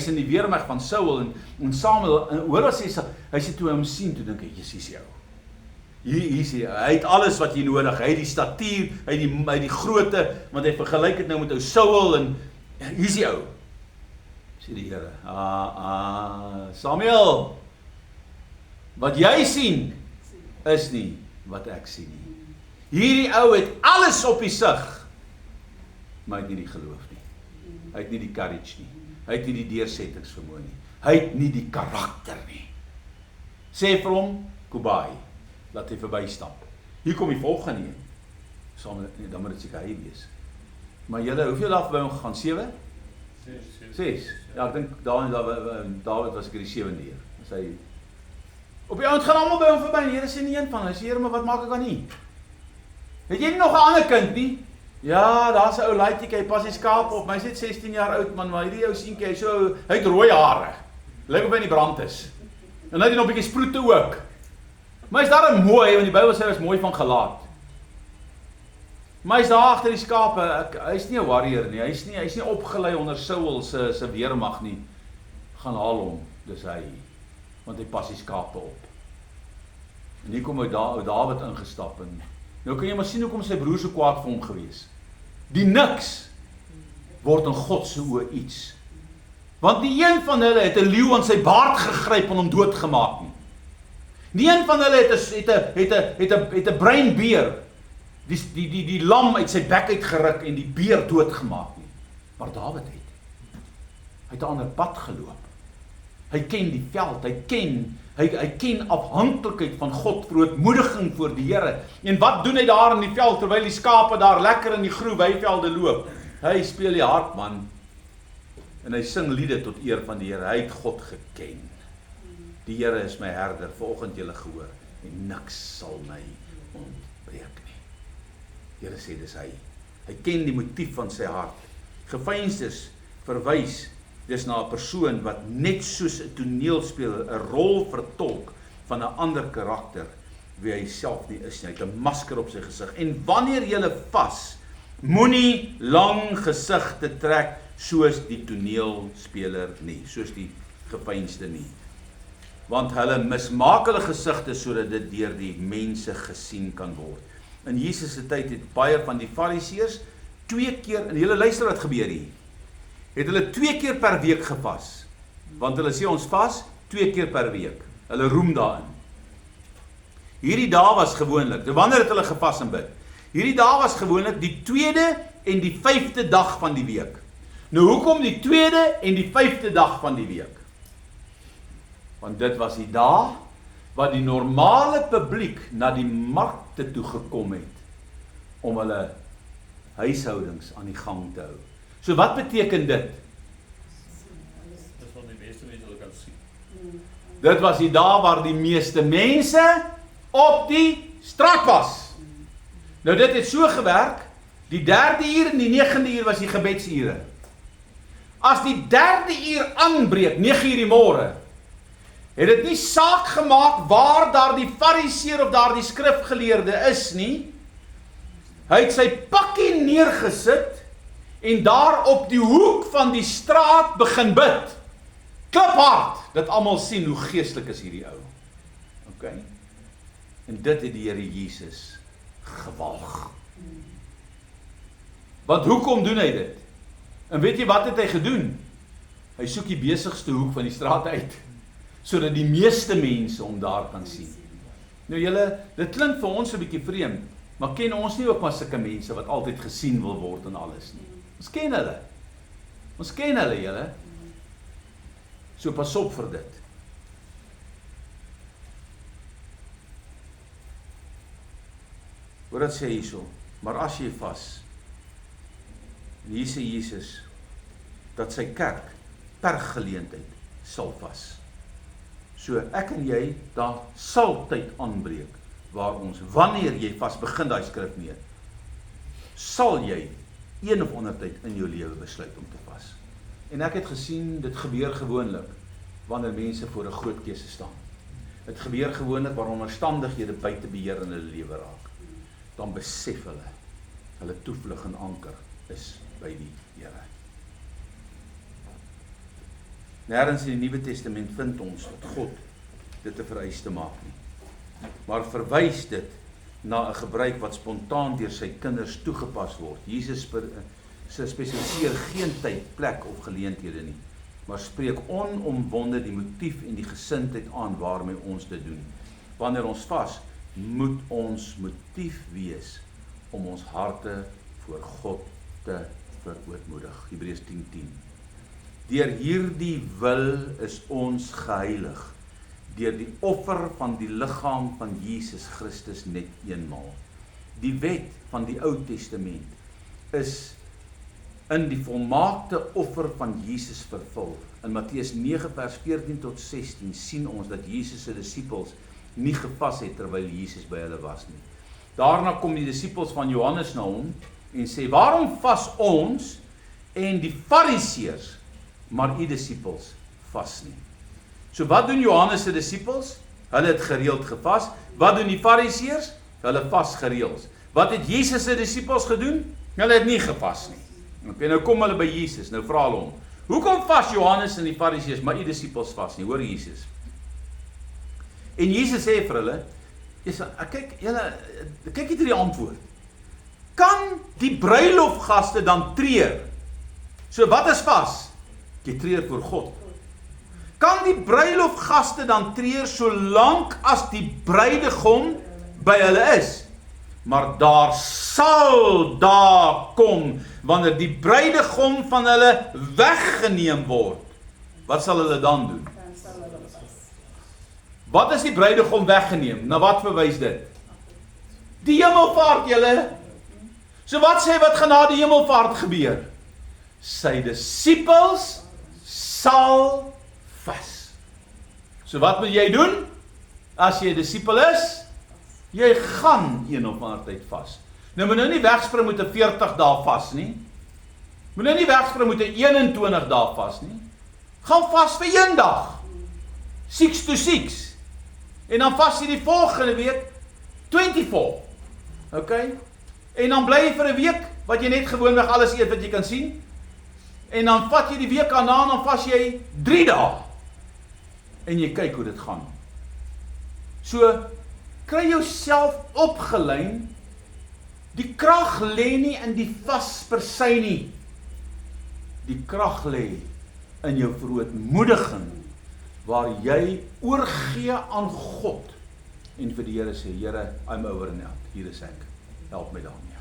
in die weermag van Saul en Samuel, hoor wat hy sê toe hy hom sien, toe dink hy, Jesus jou. Hier sê hy het alles wat jy nodig, hy het die statuur, hy het die grootte, want hy vergelyk dit nou met ou Saul en hier is die ou. Sê die Here, Samuel, wat jy sien is nie wat ek sien nie. Hierdie ou het alles op die sig, maar hy het nie die geloof nie. Hy het nie die courage nie. Hy het nie die deursettingsvermoë nie. Hy het nie die karakter nie. Sê vir hom, Kubai, laat hy verbystap. Hier kom die volgende een. Samuel, nee, dan moet dit seker hy wees. Maar julle, hoeveel af by hom gegaan? 7? 6. Ja, ek dink David was ek die 7de hier. Sy op die oud gaan almal by hom verby. Die Here sê nie een van hulle. Here, maar wat maak ek dan nie? Het jy nie nog 'n ander kind nie? Ja, daar's 'n ou laaitjie, hy pas die skaap op. Hy's net 16 jaar oud man, maar hierdie ou seentjie, hy het rooi hare. Lyk of hy in die brand is. En hy het nog 'n bietjie sproete ook. Maar hy's daar mooi, want die Bybel sê hy is mooi van gelaat. Maar hy's daar agter die skape, hy's nie 'n warrior nie, hy's nie opgelei onder Saul se weermag nie. Gaan haal hom, dis hy, want hy pas die skape op. En hier kom ou David ingestap en nou kan jy maar sien hoekom sy broer so kwaad vir hom gewees. Die niks word in God se oë iets. Want nie een van hulle het 'n leeu aan sy baard gegryp en hom doodgemaak nie. Nie een van hulle het 'n breinbeer die lam uit sy bek uitgeruk en die beer doodgemaak nie. Maar Dawid het 'n ander pad geloop. Hy ken die veld, hy ken afhanklikheid van God, verootmoediging voor die Here. En wat doen hy daar in die veld terwyl die skape daar lekker in die groen weivelde loop? Hy speel die hartman en hy sing liede tot eer van die Here. Hy het God geken. Die Here is my herder, vanoggend julle gehoor, en niks sal my ontbreek nie. Die Here sê dis hy. Hy ken die motief van sy hart. Geveinsdes verwys dis na 'n persoon wat net soos 'n toneelspeler 'n rol vertolk van 'n ander karakter wie hy self nie is nie. Hy het 'n masker op sy gesig. En wanneer jy vas, moenie lang gesigte trek soos die toneelspeler nie, soos die geveinsde nie. Want hulle mismaak hulle gesigte sodat dit deur die mense gesien kan word. In Jesus se tyd het baie van die Fariseërs 2 keer, en julle luister wat gebeur hier, het hulle 2 keer per week gevas. Want hulle sê ons vas 2 keer per week. Hulle roem daarin. Hierdie dae was gewoonlik, wanneer het hulle gevas en bid? Hierdie dae was gewoonlik die 2de en die 5de dag van die week. Nou hoekom die 2de en die 5de dag van die week? Want dit was die dae wat die normale publiek na die markte toe gekom het om hulle huishoudings aan die gang te hou. So wat beteken dit? Dis wat die meeste mense hulle kan sien. Dit was die dae waar die meeste mense op die straat was. Nou dit het so gewerk, die 3de uur en die 9de uur was die gebedsure. As die 3de uur aanbreek, 9 uur die môre, het dit nie saak gemaak waar daar die fariseer of daar die skrifgeleerde is nie. Hy het sy pakkie neergesit en daar op die hoek van die straat begin bid. Kliphard, dat almal sien hoe geestelik is hierdie ou. Okay? En dit het die Here Jesus gewalg. Want hoekom doen hy dit? En weet jy wat het hy gedoen? Hy soek die besigste hoek van die straat uit, sodat die meeste mense hom daar kan sien. Nou julle, dit klink vir ons 'n bietjie vreemd, maar ken ons nie ook maar sulke mense wat altyd gesien wil word en alles nie? Ons ken hulle. Ons ken hulle, julle. So pas op vir dit. Hoor wat sê hierso, maar as jy vas, en hier sê Jesus, dat sy kerk per geleentheid sal vas. So ek en jy, daar sal tyd aanbreek, waar ons, wanneer jy vas, begin daai skrif mee, sal jy een of ander tyd in jou lewe besluit om te vas. En ek het gesien, dit gebeur gewoonlik, wanneer mense voor 'n groot keuse staan. Dit gebeur gewoonlik waar omstandighede buite beheer in hulle lewe raak. Dan besef hulle toevlug en anker is by die Here. Nêrens in die Nuwe Testament vind ons dat God dit 'n vereiste maak nie. Maar verwys dit na 'n gebruik wat spontaan deur sy kinders toegepas word. Jesus spesifiseer geen tyd, plek of geleenthede nie, maar spreek onomwonde die motief en die gesindheid aan waarmee ons dit doen. Wanneer ons vas, moet ons motief wees om ons harte voor God te verootmoedig. Hebreërs 10:10. Deur hierdie wil is ons geheilig, deur die offer van die liggaam van Jesus Christus net eenmaal. Die wet van die Ou Testament is in die volmaakte offer van Jesus vervul. In Matteus 9 vers 14 tot 16 sien ons dat Jesus se disippels nie gevas het terwyl Jesus by hulle was nie. Daarna kom die disippels van Johannes na hom en sê, waarom vas ons en die Fariseërs, maar u disippels vas nie? So wat doen Johannes se disippels? Hulle het gereeld gevas. Wat doen die Fariseërs? Hulle vas gereeld. Wat het Jesus se disippels gedoen? Hulle het nie gevas nie. Okay, nou kom hulle by Jesus, nou vra hulle hom, hoekom vas Johannes en die Fariseërs, maar u disippels vas nie? Hoor Jesus. En Jesus sê vir hulle, kyk hier die antwoord. Kan die bruilofgaste dan treur? So wat is vas? Jy treur voor God. Kan die bruilofgaste dan treur solank as die bruidegom by hulle is? Maar daar sal daar kom, wanneer die bruidegom van hulle weggeneem word. Wat sal hulle dan doen? Wat is die bruidegom weggeneem? Na wat verwys dit? Die hemelvaart, julle. So wat sê wat gaan na die hemelvaart gebeur? Sy disippels sal vas. So wat moet jy doen? As jy 'n disipel is, jy gaan een of ander tyd vas. Nou moet nou nie wegspring met 'n 40 dae vas nie. Moet nou nie wegspring met 'n 21 dae vas nie. Gaan vas vir een dag. 6 to 6. En dan vas jy die volgende week 24. Okay? En dan bly jy vir 'n week wat jy net gewoonweg alles eet wat jy kan sien. En dan vat jy die week aan en dan vas jy 3 dae. En jy kyk hoe dit gaan. So kry jouself opgelyn. Die krag lê nie in die vas per se nie. Die krag lê in jou verootmoediging, waar jy oorgee aan God en vir die Here sê, Here, I'm over and out. Hier is ek. Help my daarmee.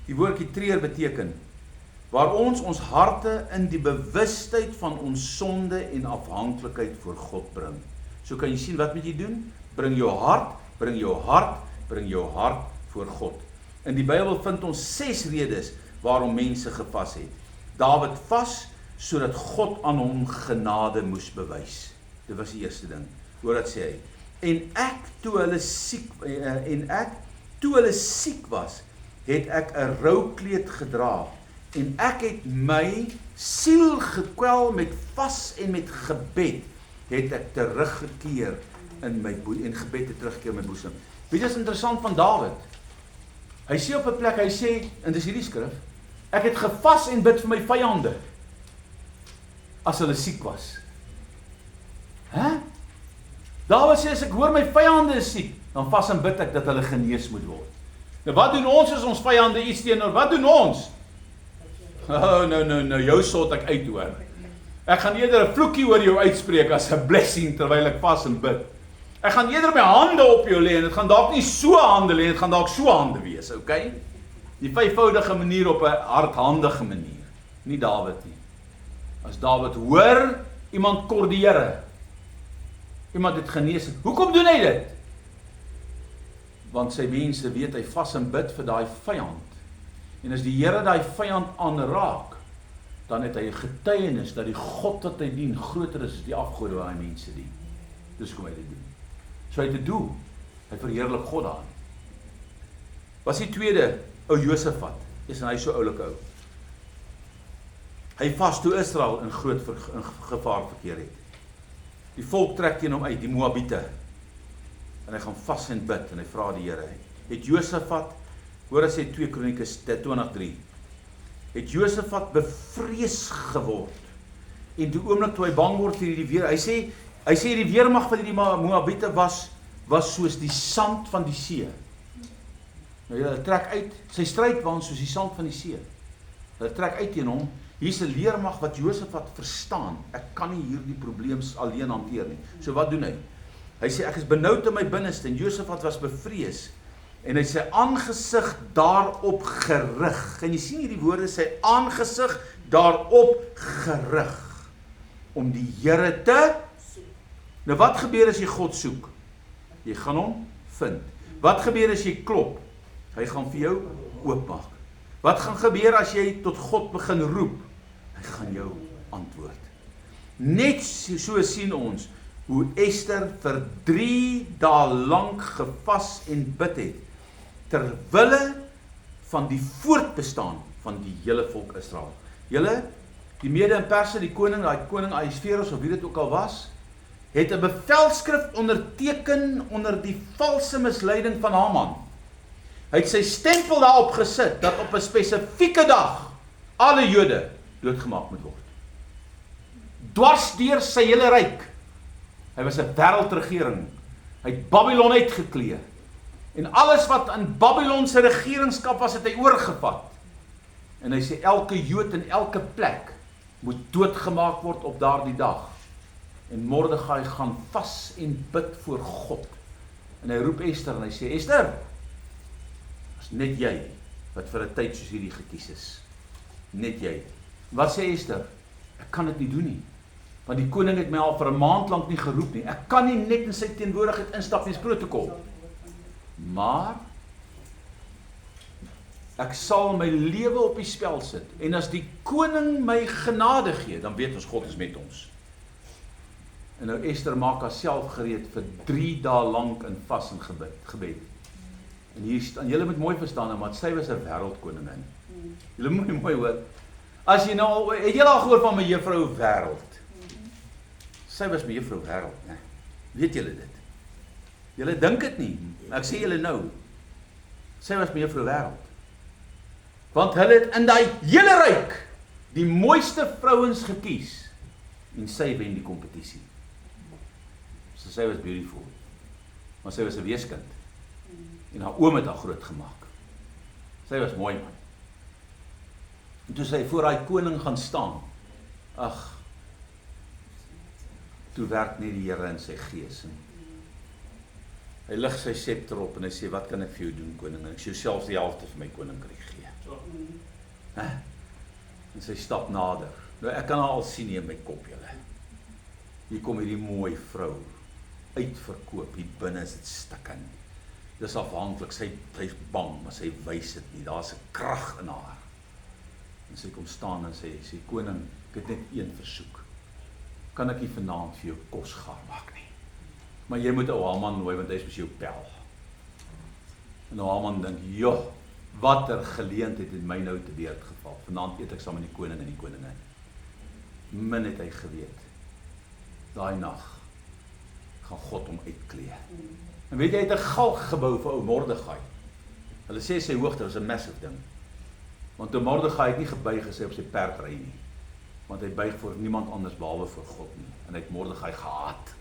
Die woordjie treur beteken waar ons harte in die bewustheid van ons sonde en afhanklikheid voor God bring. So kan jy sien wat moet jy doen? Bring jou hart voor God. In die Bybel vind ons 6 redes waarom mense gevas het. Dawid vas sodat God aan hom genade moes bewys. Dit was die eerste ding. Hoor wat sê hy? En ek toe hulle siek was, het ek 'n roukleed gedra en ek het my siel gekwel met vas en met gebed, het ek teruggekeer in my gebed het teruggekeer in my boesem. Weet jy wat is interessant van Dawid? Hy sê op 'n plek, hy sê, en dis hierdie skrif, ek het gevas en bid vir my vyande as hulle siek was. Dawid sê, as ek hoor my vyande is siek, dan vas en bid ek dat hulle genees moet word. Nou wat doen ons as ons vyande iets teenoor? Wat doen ons? Nou, jou sort ek uit hoor. Ek gaan eerder 'n vloekie oor jou uitspreek as 'n blessing terwyl ek vas en bid. Ek gaan eerder my hande op jou lê en dit gaan dalk nie so hande lê, dit gaan dalk so hande wees, okay? Die 5voudige manier op 'n hardhandige manier. Nie Dawid nie. As Dawid hoor iemand kor die Here, iemand het genees. Hoekom doen hy dit? Want sy mense weet hy vas en bid vir daai vyand. En as die Here daai vyand aanraak, dan het hy 'n getuienis dat die God wat hy dien groter is as die afgode wat hy mense dien. Dis hoe hy dit doen. So hy het 'n doel. Hy verheerlik God daarin. Was die tweede, ou Josafat, is hy so oulike ou. Hy vas toe Israel in groot in gevaar verkeer het. Die volk trek teen hom uit, die Moabiete. En hy gaan vas en bid en hy vra die Here. Het Josafat, hoor as hy 2 Kronieke 20:3, het Josafat bevrees geword. En die oomblik toe hy bang word vir die weer, hy sê die weermag van die Moabiete was soos die sand van die see. Nou hulle trek uit, sy stryd was soos die sand van die see. Hulle trek uit teen hom. Hier's 'n leermag wat Josafat verstaan. Ek kan nie hierdie probleem alleen hanteer nie. So wat doen hy? Hy sê ek is benoud in my binneste en Josafat was bevrees. En hy sy aangesig daarop gerig. Kan jy sien hierdie woorde, sy aangesig daarop gerig om die Here te. Nou wat gebeur as jy God soek? Jy gaan hom vind. Wat gebeur as jy klop? Hy gaan vir jou oopmaak. Wat gaan gebeur as jy tot God begin roep? Hy gaan jou antwoord. Net so sien ons hoe Ester vir 3 dae lank gevas en bid het, ter wille van die voortbestaan van die hele volk Israel. Julle, die Mede en Perse, die koning Ahasveros of wie dit ook al was, het 'n bevelskrif onderteken onder die valse misleiding van Haman. Hy het sy stempel daarop gesit, dat op 'n spesifieke dag, alle Jode doodgemaak moet word. Dwars deur sy hele ryk. Hy was 'n wêreldregering. Hy het Babylon uitgeklee. En alles wat in Babylon se regeringskap was, het hy oorgevat. En hy sê, elke Jood in elke plek moet doodgemaak word op daardie dag. En Mordegai gaan vas en bid voor God. En hy roep Ester en hy sê, Ester, is net jy wat vir 'n tyd soos hierdie gekies is. Net jy. Wat sê Ester? Ek kan dit nie doen nie. Want die koning het my al vir 'n maand lank nie geroep nie. Ek kan nie net in sy teenwoordigheid instap in die protokol. Maar ek sal my lewe op die spel sit. En as die koning my genade gee, dan weet ons God is met ons. En nou Ester maak haarself gereed vir 3 dae lank in vas en gebed. En hier staan, julle moet mooi verstaan, want sy was 'n wêreldkoningin. Julle moet mooi hoor. As jy nou, het julle al gehoor van my juffrou Wêreld? Sy was my juffrou Wêreld, né? Weet julle dit? Julle dink dit nie. Ek sê julle nou. Sy was my juffrou Wêreld. Want hulle het in daai hele ryk die mooiste vrouens gekies en sy wen die kompetisie. So sy was beautiful. Maar sy was 'n weeskind. En haar oom het haar groot gemaak. Sy was mooi man. En toe sy voor daai koning gaan staan, ag, toe werk net die Here in sy gees. Hy lig sy scepter op en hy sê, wat kan ek vir jou doen, koning? En ek sê selfs die helfte van my koninkryk gee. En sy stap nader. Nou ek kan haar al sien in my kop, julle. Hier kom hierdie mooi vrou, uitverkoop, hier binne is dit stikkend. Dis afhanklik, sy is bang, maar sy wys dit nie, daar's 'n krag in haar. En sy kom staan en sê, koning, ek het net een versoek. Kan ek nie vanaand vir jou kos gaar maak nie? Maar jy moet ou Haman nooi, want hy is mos jou pel. En ou Haman dink, joh, watter geleentheid het my nou te beurt geval. Vanaand eet ek saam met die koning en die koningin. Min het hy geweet. Daai nag gaan God hom uitklee. En weet jy, hy het 'n galg gebou vir ou Mordegai. Hulle sê sy hoogte was 'n massive ding. Want ou Mordegai het nie gebuig gesê op sy perd ry nie. Want hy buig voor niemand anders behalwe vir God nie. En hy het Mordegai gehaat.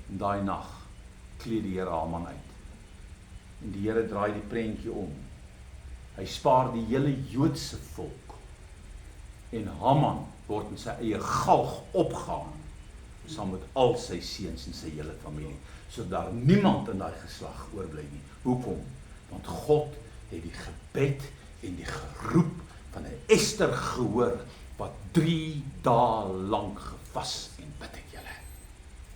En daai nag klee die Here Haman uit. En die Here draai die prentjie om. Hy spaar die hele Joodse volk. En Haman word in sy eie galg opgehang, saam met al sy seuns en sy hele familie, sodat daar niemand in daai geslag oorbly nie. Hoekom? Want God het die gebed en die geroep van 'n Ester gehoor, wat 3 dae lank gevas en bid het, julle.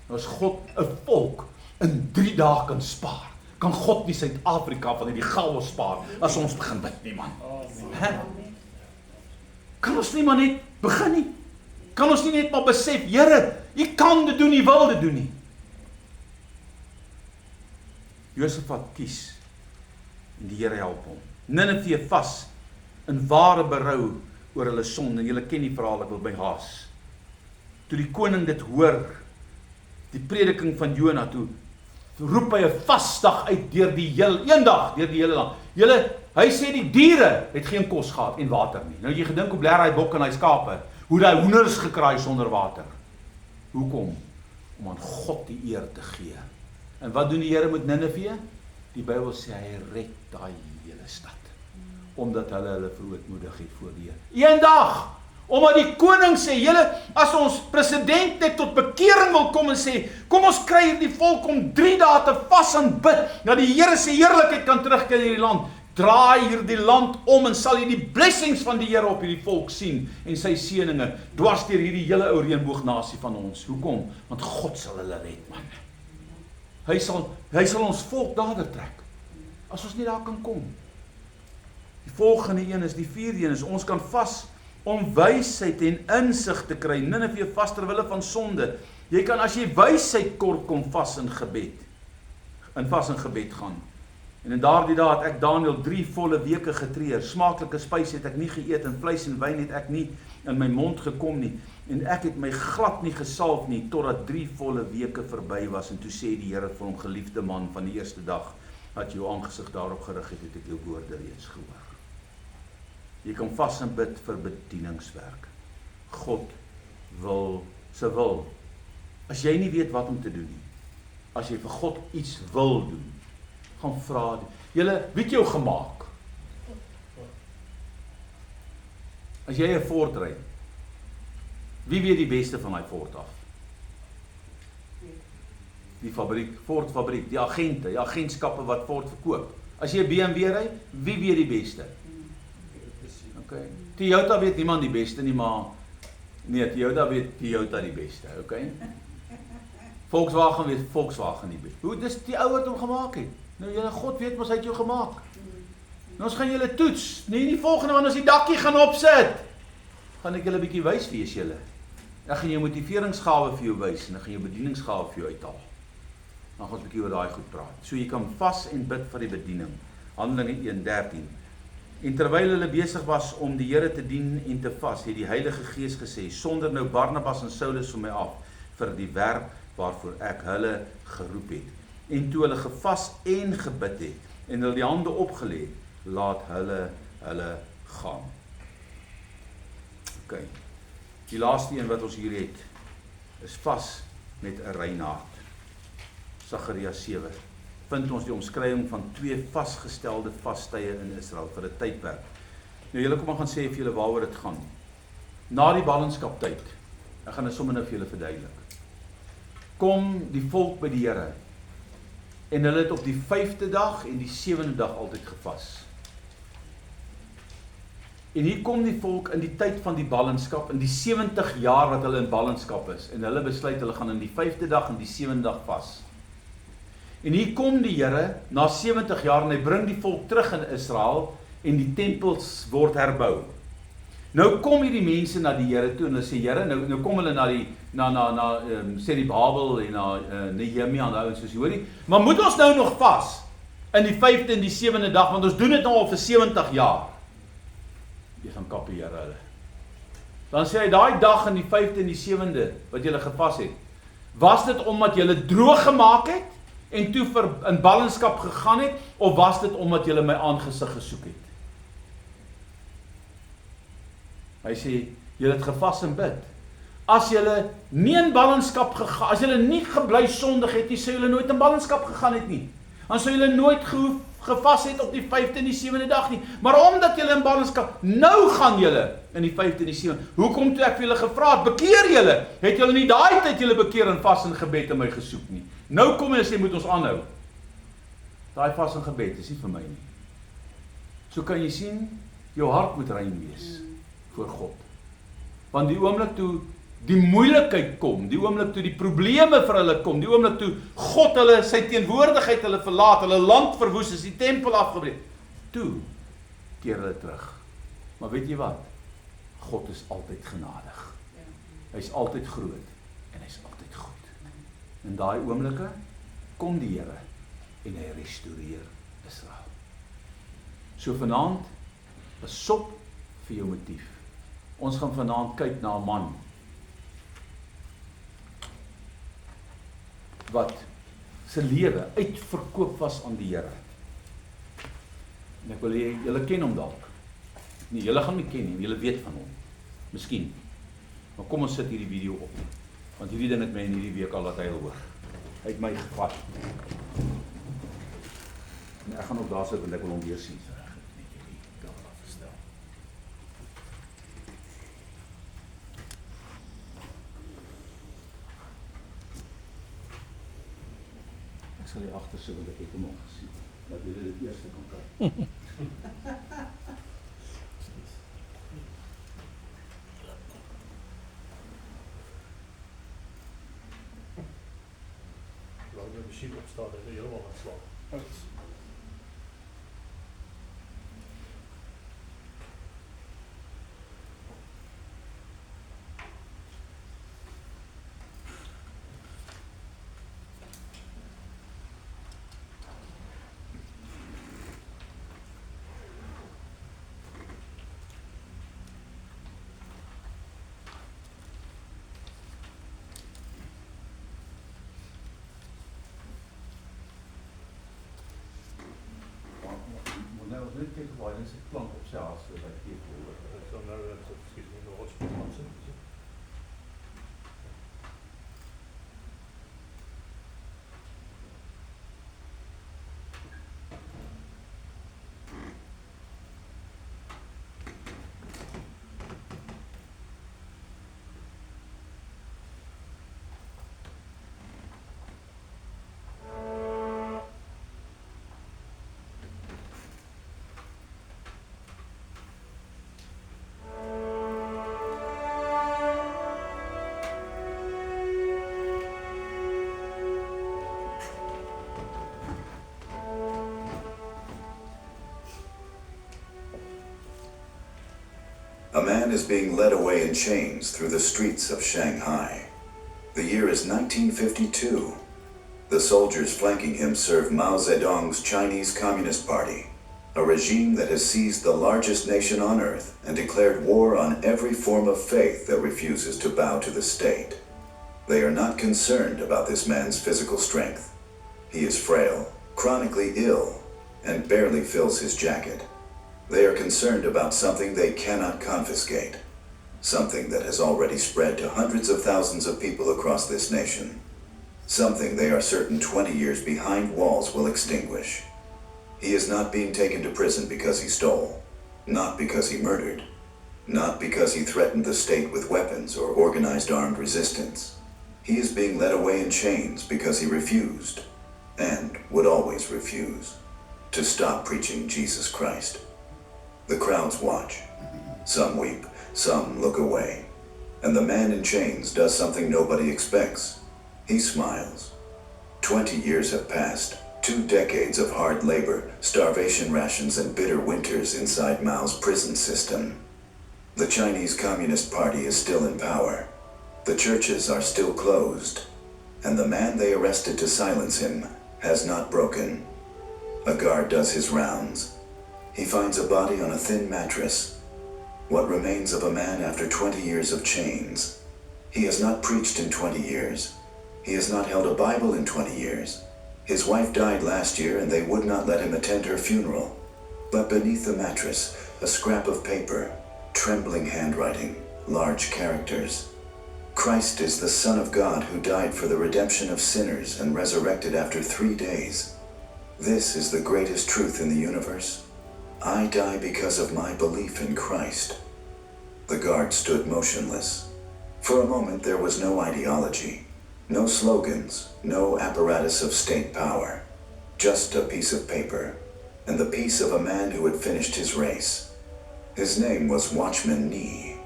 Nou as God 'n volk in 3 dae kan spaar, kan God nie Suid-Afrika van hierdie chaos spaar, as ons begin bid nie, man. Kan ons nie maar net begin nie? Kan ons nie net maar besef, Here, U kan dit doen, U wil dit doen nie. Josafat kies en die Here help hom. Nineve vas in ware berou oor hulle sonde, en julle ken die verhaal, ek wil by haas. Toe die koning dit hoor, die prediking van Jona, toe roep hy 'n vasdag uit deur die hele land. Hy sê die diere het geen kos gehad en water nie. Nou het jy gedink hoe bler hy bok en hy skape, hoe die hoenders gekraai sonder water. Hoekom? Om aan God die eer te gee. En wat doen die Here met Nineve? Die Bybel sê hy red daai hele stad. Omdat hulle verootmoedig het voor die Here. Eendag, omdat die koning sê, julle, as ons president net tot bekering wil kom en sê, kom ons kry hierdie volk om 3 dae te vas en bid, dat die Here se heerlikheid kan terugkeer in hierdie land, draai hierdie land om en sal jy die blessings van die Here op hierdie volk sien en sy seëninge dwars deur hierdie hele ou reënboognasie van ons. Hoekom? Want God sal hulle red, man. Hy sal ons volk nader trek as ons nie daar kan kom. Die volgende een is, die vierde een is, ons kan vas om wysheid en insig te kry. Nineve vas ter wille van sonde. Jy kan as jy wysheid kort kom vas in gebed. In vas in gebed gaan. En in daardie dae het ek Daniël 3 volle weke getreur. Smaaklike spys het ek nie geëet en vleis en wyn het ek nie in my mond gekom nie. En ek het my glad nie gesalf nie totdat 3 volle weke verby was. En toe sê die Here vir hom, geliefde man, van die eerste dag dat jou aangesig daarop gerig het, het ek jou woorde reeds gehoor. Jy kan vas en bid vir bedieningswerk. God se wil. As jy nie weet wat om te doen nie, as jy vir God iets wil doen, gaan vra. Julle, wie het jou gemaak? As jy 'n Ford ry, wie weet die beste van daai Ford af? Die fabriek, Ford fabriek, die agente, die agentskappe wat Ford verkoop. As jy 'n BMW ry, wie weet die beste? Okay. Toyota weet niemand die beste nie, maar nee, Toyota weet Toyota die beste, okay? Volkswagen weet Volkswagen die beste. Hoe, dis die ou wat hom gemaak het. Nou julle, God weet mos hy het jou gemaak. Nou ons gaan julle toets. Nee, die volgende wanneer ons die dakkie gaan opsit, gaan ek julle 'n bietjie wys wees julle. Ek gaan jou motiveringsgawe vir jou wys en ek gaan jou bedieningsgawe vir jou uithaal. Dan gaan ons 'n bietjie oor daai goed praat. So jy kan vas en bid vir die bediening. Handelinge 1:13. En terwyl hulle besig was om die Here te dien en te vas, het die Heilige Gees gesê, sonder nou Barnabas en Saulus van my af vir die werk waarvoor ek hulle geroep het. En toe hulle gevas en gebid het en hulle die hande opgelê, laat hulle gaan. Okay. Die laaste een wat ons hier het, is vas met 'n rein hart. Sagaria 7. Vind ons die omskrywing van 2 vasgestelde vastye in Israel vir 'n tydperk. Nou julle kom maar gaan sê vir julle waaroor dit gaan. Na die ballingskap tyd, ek gaan dit sommer nou vir julle verduidelik. Kom die volk by die Here en hulle het op die 5de dag en die 7de dag altyd gevas. En hier kom die volk in die tyd van die ballingskap, in die 70 jaar wat hulle in ballingskap is, en hulle besluit hulle gaan in die 5de dag en die 7de dag vas. En hier kom die Here na 70 jaar en hy bring die volk terug in Israel en die tempels word herbou. Nou kom hierdie mense na die Here toe en hulle sê, Here, nou kom hulle na Serubabel en na Nehemia en ouens soos hoorie, maar moet ons nou nog vas in die 5de en die 7de dag, want ons doen dit nou al vir 70 jaar. Jy gaan kappie Here hulle. Dan sê hy, daai dag in die 5de en die 7de wat julle gevas het, was dit omdat julle droog gemaak het en toe in ballingskap gegaan het, of was dit omdat julle my aangesig gesoek het? Hy sê, julle het gevas en bid. As julle nie in ballingskap gegaan, as julle nie gebly sondig het nie, sou julle nooit in ballingskap gegaan het nie. Dan sou julle nooit gevas het op die 5de en die 7de dag nie. Maar omdat julle in ballingskap, nou gaan julle in die 5de en die 7de. Hoekom toe ek vir julle gevra het, bekeer julle? Het julle nie daai tyd julle bekeer in vas en gebed en my gesoek nie? Nou kom jy sê, moet ons aanhou. Daai vas en gebed is nie vir my nie. So kan jy sien, jou hart moet rein wees voor God. Want die oomblik toe die moeilikheid kom, die oomblik toe die probleme vir hulle kom, die oomblik toe God hulle, sy teenwoordigheid hulle verlaat, hulle land verwoes is, die tempel afgebreek, toe keer hulle terug. Maar weet jy wat? God is altyd genadig. Hy is altyd groot en hy is altyd goed. In daai oomblikke kom die Here en hy restoreer Israel. So vanaand, besop vir jou motief. Ons gaan vanaand kyk na 'n man wat sy lewe uitverkoop was aan die Here. En ek wil hê, julle ken hom dalk. Nee, julle gaan nie ken nie, julle weet van hom. Miskien. Maar kom ons sit hierdie video op. Want hierdie ding het my in hierdie week al laat huil hoor. Hy het my gevat. En ek gaan ook daar sit, want ek wil hom weer sien. So ek het net hierdie camera verstel. Ek sal hier agter sit, want ek het hom al gesien. Dat julle dit eerste kan kyk. De machine opstaat en helemaal aan slag. Nou, ons net kyk of hy sy klank op sy hals, so dat ek hoor. Ik zal nou excuse me, de hotspot gaan zitten. A man is being led away in chains through the streets of Shanghai. The year is 1952. The soldiers flanking him serve Mao Zedong's Chinese Communist Party, a regime that has seized the largest nation on earth and declared war on every form of faith that refuses to bow to the state. They are not concerned about this man's physical strength. He is frail, chronically ill, and barely fills his jacket. They are concerned about something they cannot confiscate, something that has already spread to hundreds of thousands of people across this nation, something they are certain 20 years behind walls will extinguish. He is not being taken to prison because he stole, not because he murdered, not because he threatened the state with weapons or organized armed resistance. He is being led away in chains because he refused, and would always refuse, to stop preaching Jesus Christ. The crowds watch. Some weep, some look away. And the man in chains does something nobody expects. He smiles. 20 years have passed. 2 decades of hard labor, starvation rations, and bitter winters inside Mao's prison system. The Chinese Communist Party is still in power. The churches are still closed. And the man they arrested to silence him has not broken. A guard does his rounds. He finds a body on a thin mattress. What remains of a man after 20 years of chains. He has not preached in 20 years. He has not held a Bible in 20 years. His wife died last year and they would not let him attend her funeral. But beneath the mattress, a scrap of paper, trembling handwriting, large characters. Christ is the Son of God who died for the redemption of sinners and resurrected after 3 days. This is the greatest truth in the universe. I die because of my belief in Christ. The guard stood motionless. For a moment there was no ideology, no slogans, no apparatus of state power. Just a piece of paper, and the piece of a man who had finished his race. His name was Watchman Nee,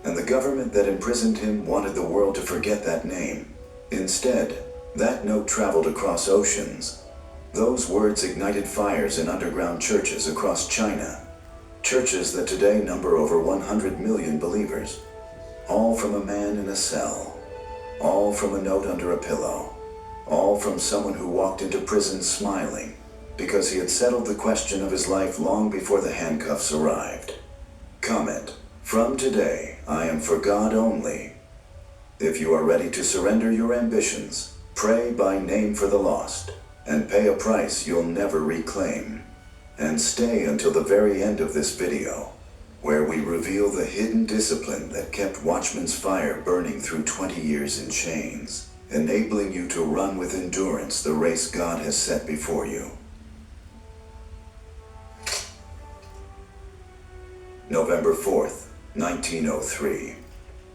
and the government that imprisoned him wanted the world to forget that name. Instead, that note traveled across oceans. Those words ignited fires in underground churches across China. Churches that today number over 100 million believers. All from a man in a cell. All from a note under a pillow. All from someone who walked into prison smiling because he had settled the question of his life long before the handcuffs arrived. Comment: from today, I am for God only. If you are ready to surrender your ambitions, pray by name for the lost, and pay a price you'll never reclaim. And stay until the very end of this video, where we reveal the hidden discipline that kept Watchman's fire burning through 20 years in chains, enabling you to run with endurance the race God has set before you. November 4th, 1903.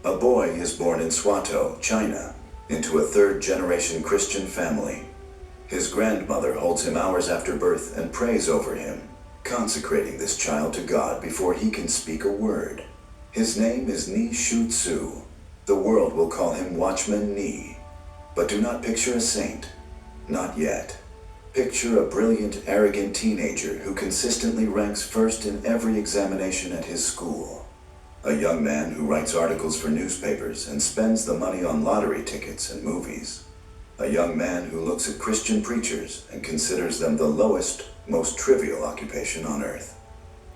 A boy is born in Swato, China, into a third-generation Christian family. His grandmother holds him hours after birth and prays over him, consecrating this child to God before he can speak a word. His name is Ni Shu Tzu. The world will call him Watchman Ni. But do not picture a saint. Not yet. Picture a brilliant, arrogant teenager who consistently ranks first in every examination at his school. A young man who writes articles for newspapers and spends the money on lottery tickets and movies. A young man who looks at Christian preachers and considers them the lowest, most trivial occupation on earth.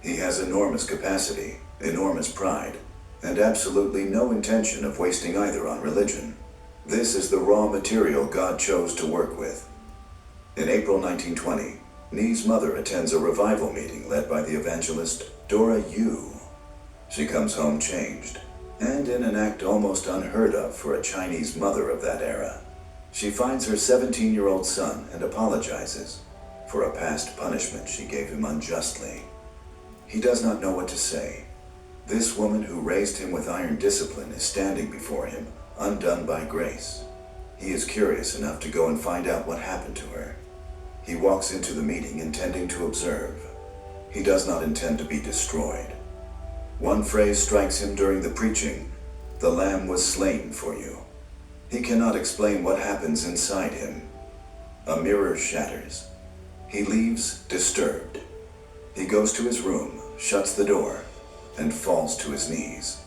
He has enormous capacity, enormous pride, and absolutely no intention of wasting either on religion. This is the raw material God chose to work with. In April 1920, Ni's mother attends a revival meeting led by the evangelist Dora Yu. She comes home changed, and in an act almost unheard of for a Chinese mother of that era. She finds her 17-year-old son and apologizes for a past punishment she gave him unjustly. He does not know what to say. This woman who raised him with iron discipline is standing before him, undone by grace. He is curious enough to go and find out what happened to her. He walks into the meeting intending to observe. He does not intend to be destroyed. One phrase strikes him during the preaching: "The Lamb was slain for you." He cannot explain what happens inside him. A mirror shatters. He leaves disturbed. He goes to his room, shuts the door, and falls to his knees.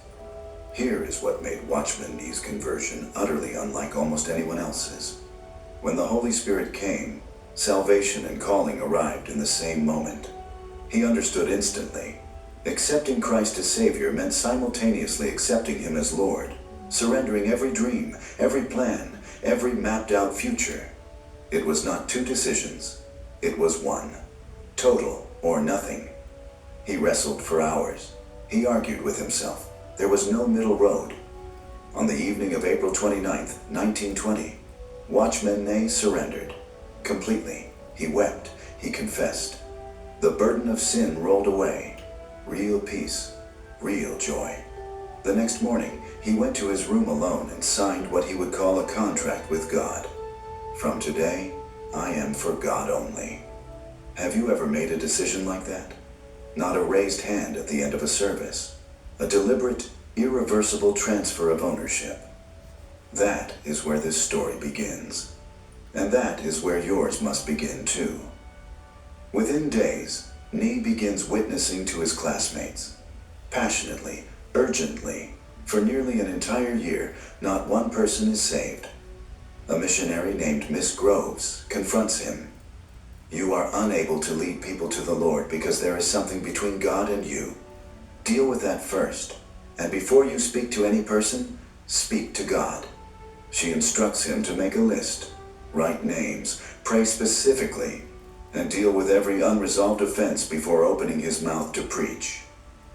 Here is what made Watchman Ni's conversion utterly unlike almost anyone else's. When the Holy Spirit came, salvation and calling arrived in the same moment. He understood instantly. Accepting Christ as Savior meant simultaneously accepting Him as Lord, surrendering every dream, every plan, every mapped-out future. It was not two decisions. It was one. Total or nothing. He wrestled for hours. He argued with himself. There was no middle road. On the evening of April 29th, 1920, Watchman Ni surrendered. Completely. He wept. He confessed. The burden of sin rolled away. Real peace. Real joy. The next morning, he went to his room alone and signed what he would call a contract with God. From today, I am for God only. Have you ever made a decision like that? Not a raised hand at the end of a service. A deliberate, irreversible transfer of ownership. That is where this story begins. And that is where yours must begin too. Within days, Ni begins witnessing to his classmates. Passionately, urgently, for nearly an entire year, not one person is saved. A missionary named Miss Groves confronts him. You are unable to lead people to the Lord because there is something between God and you. Deal with that first, and before you speak to any person, speak to God. She instructs him to make a list, write names, pray specifically, and deal with every unresolved offense before opening his mouth to preach.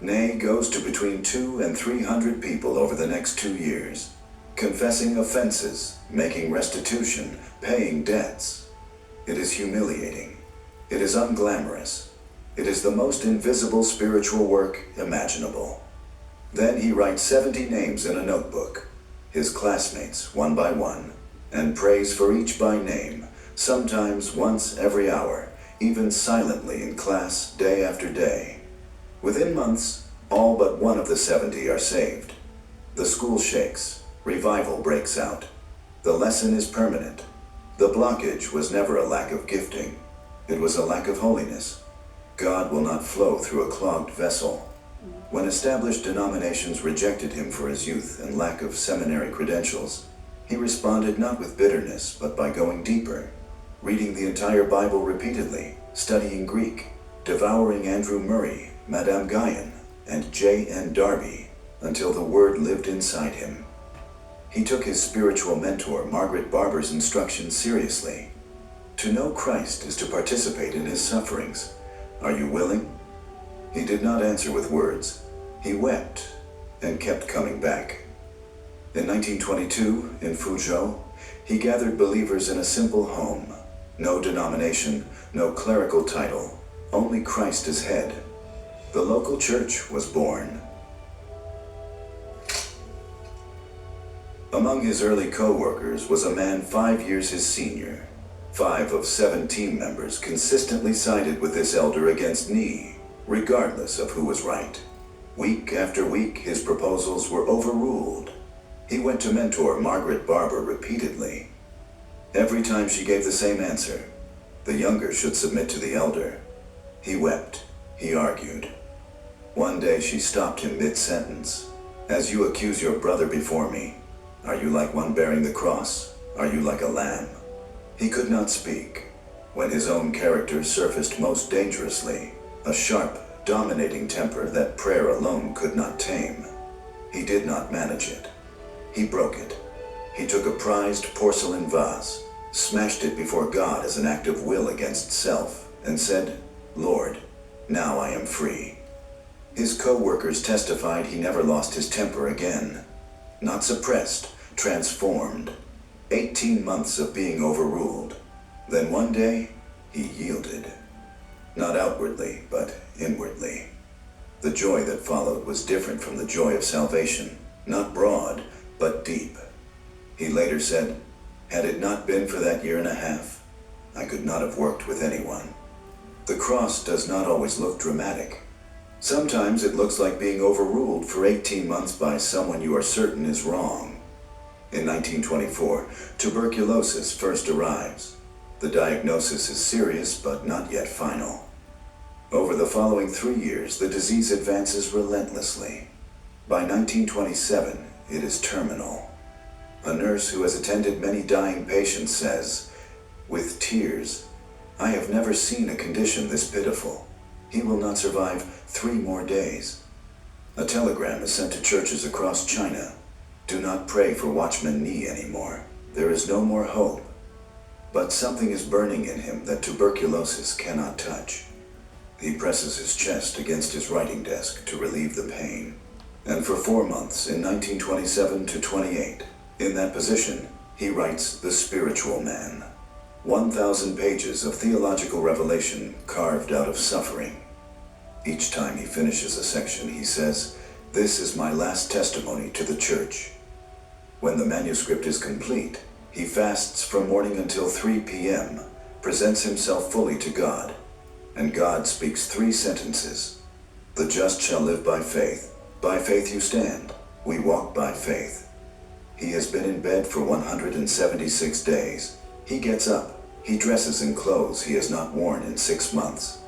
Ni goes to between 200 and 300 people over the next 2 years, confessing offenses, making restitution, paying debts. It is humiliating. It is unglamorous. It is the most invisible spiritual work imaginable. Then he writes 70 names in a notebook, his classmates one by one, and prays for each by name, sometimes once every hour, even silently in class day after day. Within months, all but one of the 70 are saved. The school shakes. Revival breaks out. The lesson is permanent. The blockage was never a lack of gifting. It was a lack of holiness. God will not flow through a clogged vessel. When established denominations rejected him for his youth and lack of seminary credentials, he responded not with bitterness, but by going deeper, reading the entire Bible repeatedly, studying Greek, devouring Andrew Murray, Madame Guyon, and J.N. Darby until the Word lived inside him. He took his spiritual mentor, Margaret Barber's instructions seriously. To know Christ is to participate in his sufferings. Are you willing? He did not answer with words. He wept and kept coming back. In 1922, in Fuzhou, he gathered believers in a simple home. No denomination, no clerical title, only Christ as head. The local church was born. Among his early co-workers was a man 5 years his senior. 5 of 7 team members consistently sided with this elder against Ni, regardless of who was right. Week after week, his proposals were overruled. He went to mentor Margaret Barber repeatedly. Every time she gave the same answer, the younger should submit to the elder. He wept. He argued. One day she stopped him mid-sentence. As you accuse your brother before me, are you like one bearing the cross? Are you like a lamb? He could not speak. When his own character surfaced most dangerously, a sharp, dominating temper that prayer alone could not tame. He did not manage it. He broke it. He took a prized porcelain vase, smashed it before God as an act of will against self, and said, "Lord, now I am free." His co-workers testified he never lost his temper again. Not suppressed, transformed. 18 months of being overruled. Then one day, he yielded. Not outwardly, but inwardly. The joy that followed was different from the joy of salvation, not broad, but deep. He later said, "Had it not been for that 1.5 years, I could not have worked with anyone." The cross does not always look dramatic. Sometimes it looks like being overruled for 18 months by someone you are certain is wrong. In 1924, tuberculosis first arrives. The diagnosis is serious, but not yet final. Over the following 3 years, the disease advances relentlessly. By 1927, it is terminal. A nurse who has attended many dying patients says, with tears, "I have never seen a condition this pitiful. He will not survive 3 more days." A telegram is sent to churches across China. Do not pray for Watchman Nee anymore. There is no more hope. But something is burning in him that tuberculosis cannot touch. He presses his chest against his writing desk to relieve the pain. And for 4 months, in 1927 to 28, in that position, he writes The Spiritual Man. 1,000 pages of theological revelation carved out of suffering. Each time he finishes a section, he says, "This is my last testimony to the church." When the manuscript is complete, he fasts from morning until 3 p.m., presents himself fully to God, and God speaks 3 sentences. "The just shall live by faith. By faith you stand. We walk by faith." He has been in bed for 176 days. He gets up. He dresses in clothes he has not worn in 6 months.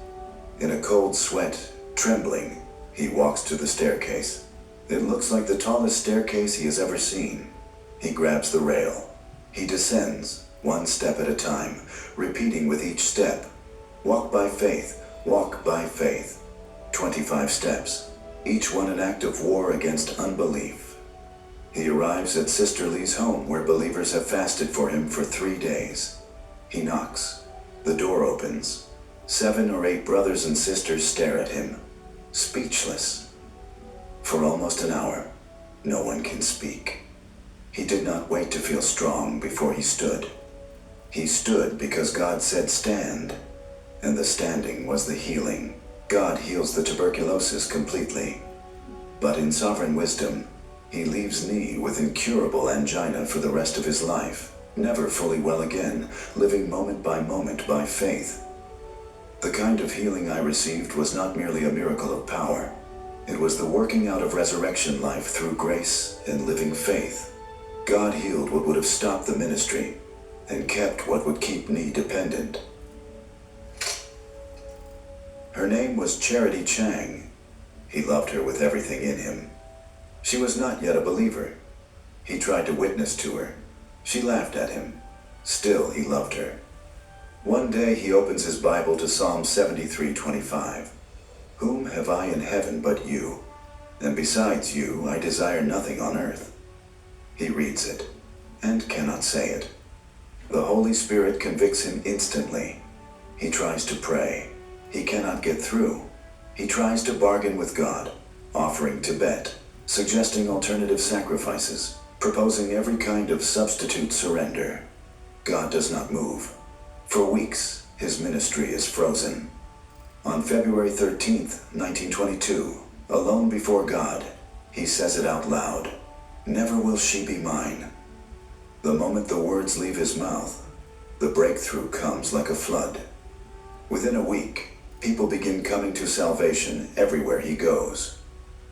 In a cold sweat, trembling, he walks to the staircase. It looks like the tallest staircase he has ever seen. He grabs the rail. He descends, 1 step at a time, repeating with each step, "Walk by faith, walk by faith." 25 steps, each one an act of war against unbelief. He arrives at Sister Lee's home, where believers have fasted for him for 3 days. He knocks. The door opens. 7 or 8 brothers and sisters stare at him, speechless. For almost an hour, no one can speak. He did not wait to feel strong before he stood. He stood because God said stand, and the standing was the healing. God heals the tuberculosis completely. But in sovereign wisdom, he leaves Nee with incurable angina for the rest of his life, never fully well again, living moment by faith. The kind of healing I received was not merely a miracle of power. It was the working out of resurrection life through grace and living faith. God healed what would have stopped the ministry and kept what would keep Nee dependent. Her name was Charity Chang. He loved her with everything in him. She was not yet a believer. He tried to witness to her. She laughed at him. Still, he loved her. One day he opens his Bible to Psalm 73:25. Whom have I in heaven but you? And besides you, I desire nothing on earth. He reads it and cannot say it. The Holy Spirit convicts him instantly. He tries to pray. He cannot get through. He tries to bargain with God, offering to bet, suggesting alternative sacrifices, proposing every kind of substitute surrender. God does not move. For weeks, his ministry is frozen. On February 13th, 1922, alone before God, he says it out loud. Never will she be mine. The moment the words leave his mouth, the breakthrough comes like a flood. Within a week, people begin coming to salvation everywhere he goes.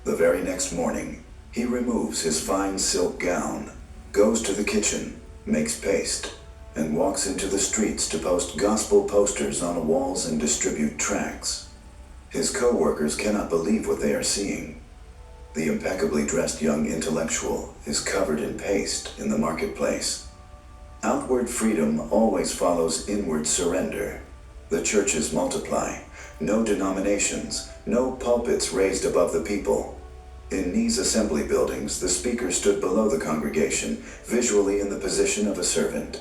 The very next morning, he removes his fine silk gown, goes to the kitchen, makes paste, and walks into the streets to post gospel posters on walls and distribute tracts. His co-workers cannot believe what they are seeing. The impeccably dressed young intellectual is covered in paste in the marketplace. Outward freedom always follows inward surrender. The churches multiply. No denominations, no pulpits raised above the people. In these assembly buildings, the speaker stood below the congregation, visually in the position of a servant.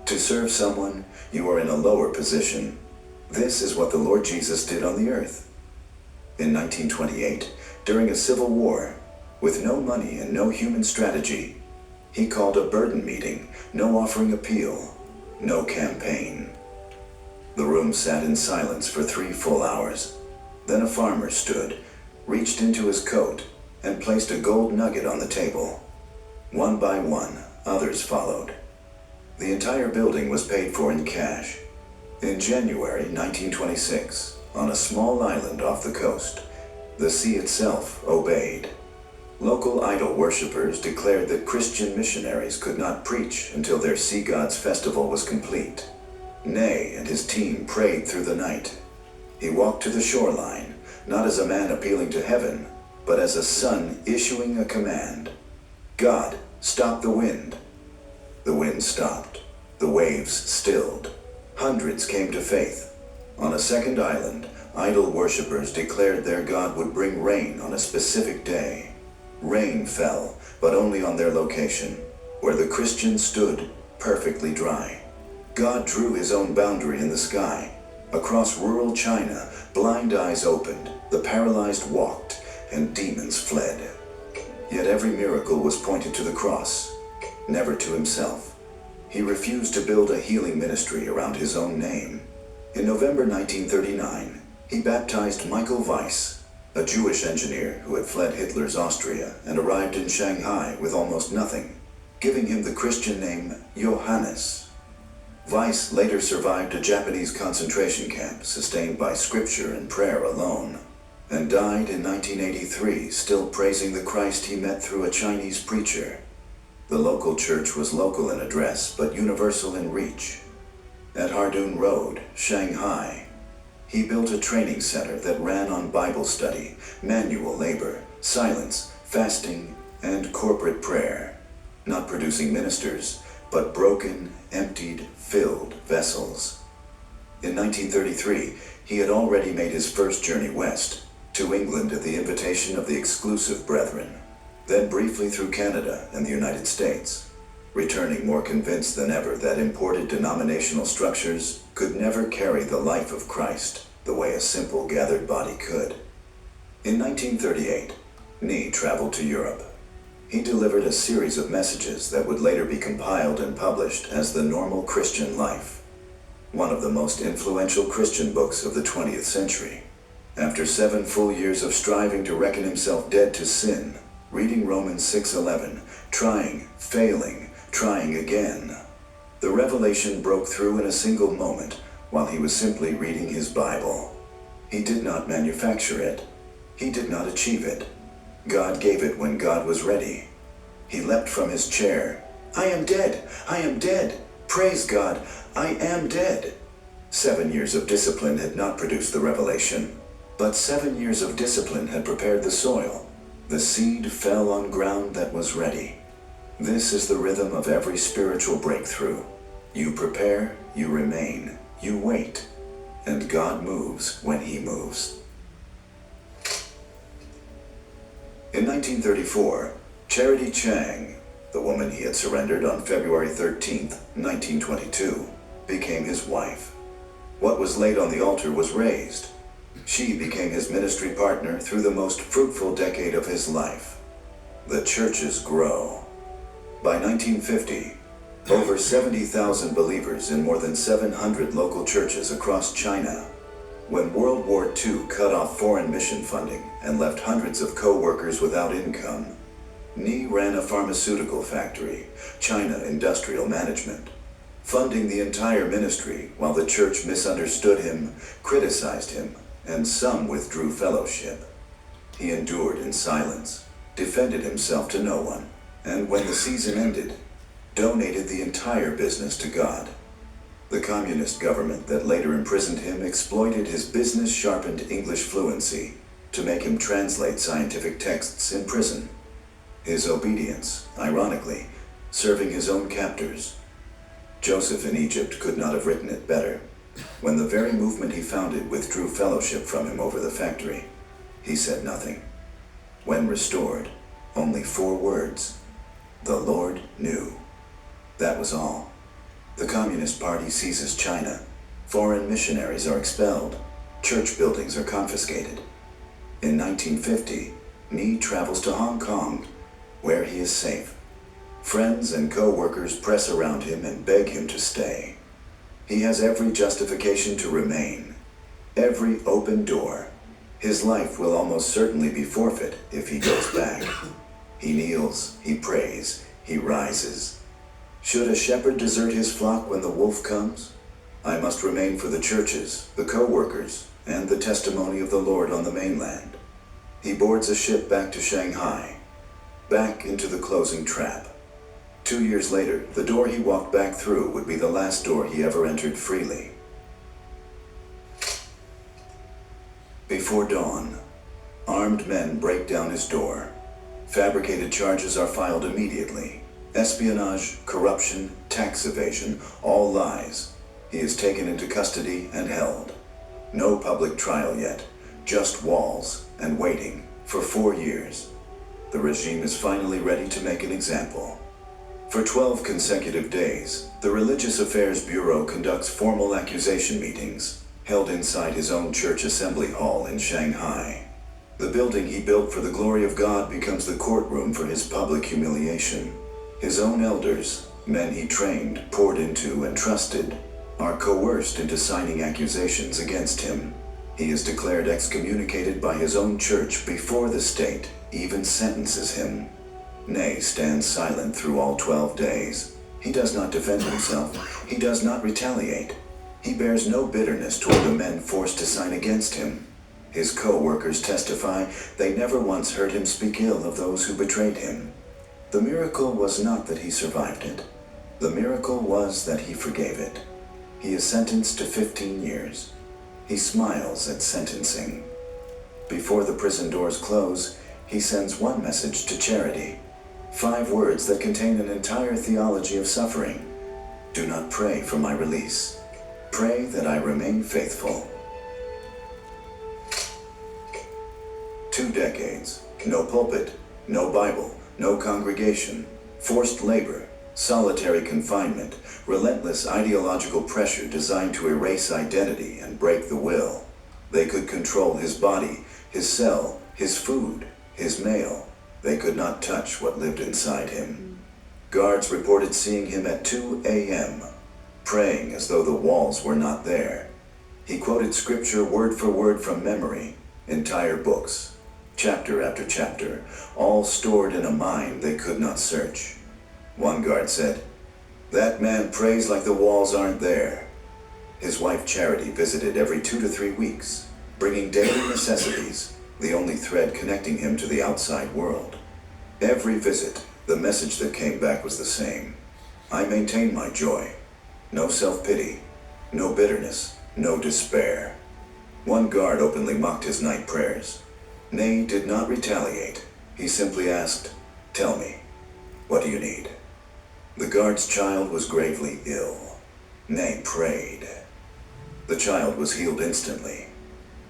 To serve someone, you are in a lower position. This is what the Lord Jesus did on the earth. In 1928, during a civil war, with no money and no human strategy, he called a burden meeting, no offering appeal, no campaign. The room sat in silence for 3 full hours. Then a farmer stood, reached into his coat, and placed a gold nugget on the table. One by one, others followed. The entire building was paid for in cash. In January 1926, on a small island off the coast, the sea itself obeyed. Local idol worshippers declared that Christian missionaries could not preach until their sea god's festival was complete. Ney and his team prayed through the night. He walked to the shoreline, not as a man appealing to heaven, but as a son issuing a command. God, stop the wind. The wind stopped. The waves stilled. Hundreds came to faith. On a second island, idol worshippers declared their God would bring rain on a specific day. Rain fell, but only on their location, where the Christians stood, perfectly dry. God drew his own boundary in the sky. Across rural China, blind eyes opened, the paralyzed walked, and demons fled. Yet every miracle was pointed to the cross, never to himself. He refused to build a healing ministry around his own name. In November 1939, he baptized Michael Weiss, a Jewish engineer who had fled Hitler's Austria and arrived in Shanghai with almost nothing, giving him the Christian name Johannes. Weiss later survived a Japanese concentration camp sustained by scripture and prayer alone, and died in 1983 still praising the Christ he met through a Chinese preacher. The local church was local in address but universal in reach. At Hardun Road, Shanghai, he built a training center that ran on Bible study, manual labor, silence, fasting, and corporate prayer, not producing ministers, but broken, emptied, filled vessels. In 1933, he had already made his first journey west, to England at the invitation of the exclusive brethren, then briefly through Canada and the United States, returning more convinced than ever that imported denominational structures could never carry the life of Christ the way a simple gathered body could. In 1938, Ney traveled to Europe. He delivered a series of messages that would later be compiled and published as The Normal Christian Life, one of the most influential Christian books of the 20th century. After 7 full years of striving to reckon himself dead to sin, reading Romans 6:11, trying, failing, trying again, the revelation broke through in a single moment while he was simply reading his Bible. He did not manufacture it. He did not achieve it. God gave it when God was ready. He leapt from his chair. I am dead. I am dead. Praise God. I am dead. 7 years of discipline had not produced the revelation, but 7 years of discipline had prepared the soil. The seed fell on ground that was ready. This is the rhythm of every spiritual breakthrough. You prepare, you remain, you wait, and God moves when He moves. In 1934, Charity Chang, the woman he had surrendered on February 13, 1922, became his wife. What was laid on the altar was raised. She became his ministry partner through the most fruitful decade of his life. The churches grow. By 1950, over 70,000 believers in more than 700 local churches across China. When World War II cut off foreign mission funding and left hundreds of co-workers without income, Ni ran a pharmaceutical factory, China Industrial Management, funding the entire ministry while the church misunderstood him, criticized him, and some withdrew fellowship. He endured in silence, defended himself to no one, and when the season ended, donated the entire business to God. The communist government that later imprisoned him exploited his business-sharpened English fluency to make him translate scientific texts in prison. His obedience, ironically, serving his own captors. Joseph in Egypt could not have written it better. When the very movement he founded withdrew fellowship from him over the factory, he said nothing. When restored, only 4 words. The Lord knew. That was all. The Communist Party seizes China. Foreign missionaries are expelled. Church buildings are confiscated. In 1950, Ni travels to Hong Kong, where he is safe. Friends and co-workers press around him and beg him to stay. He has every justification to remain, every open door. His life will almost certainly be forfeit if he goes back. He kneels, he prays, he rises. Should a shepherd desert his flock when the wolf comes? I must remain for the churches, the co-workers, and the testimony of the Lord on the mainland. He boards a ship back to Shanghai, back into the closing trap. 2 years later, the door he walked back through would be the last door he ever entered freely. Before dawn, armed men break down his door. Fabricated charges are filed immediately. Espionage, corruption, tax evasion, all lies. He is taken into custody and held. No public trial yet, just walls and waiting for 4 years. The regime is finally ready to make an example. For 12 consecutive days, the Religious Affairs Bureau conducts formal accusation meetings, held inside his own church assembly hall in Shanghai. The building he built for the glory of God becomes the courtroom for his public humiliation. His own elders, men he trained, poured into, and trusted, are coerced into signing accusations against him. He is declared excommunicated by his own church before the state even sentences him. Nay, stands silent through all 12 days. He does not defend himself. He does not retaliate. He bears no bitterness toward the men forced to sign against him. His co-workers testify they never once heard him speak ill of those who betrayed him. The miracle was not that he survived it. The miracle was that he forgave it. He is sentenced to 15 years. He smiles at sentencing. Before the prison doors close, he sends one message to Charity. 5 words that contain an entire theology of suffering. Do not pray for my release. Pray that I remain faithful. 2 decades, no pulpit, no Bible, no congregation, forced labor, solitary confinement, relentless ideological pressure designed to erase identity and break the will. They could control his body, his cell, his food, his mail. They could not touch what lived inside him. Guards reported seeing him at 2 a.m., praying as though the walls were not there. He quoted scripture word for word from memory, entire books, chapter after chapter, all stored in a mind they could not search. One guard said, "That man prays like the walls aren't there." His wife Charity visited every 2 to 3 weeks, bringing daily necessities, the only thread connecting him to the outside world. Every visit, the message that came back was the same. I maintain my joy. No self-pity, no bitterness, no despair. One guard openly mocked his night prayers. Ney did not retaliate. He simply asked, "Tell me, what do you need?" The guard's child was gravely ill. Ney prayed. The child was healed instantly.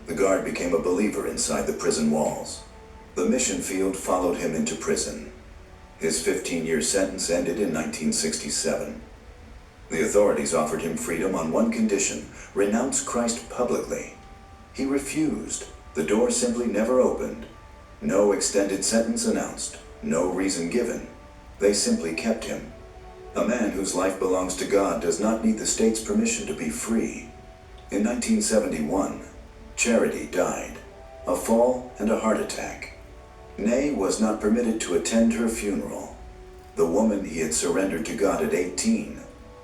The guard became a believer inside the prison walls. The mission field followed him into prison. His 15-year sentence ended in 1967. The authorities offered him freedom on one condition: renounce Christ publicly. He refused. The door simply never opened. No extended sentence announced. No reason given. They simply kept him. A man whose life belongs to God does not need the state's permission to be free. In 1971, Charity died. A fall and a heart attack. Ney was not permitted to attend her funeral. The woman he had surrendered to God at 18,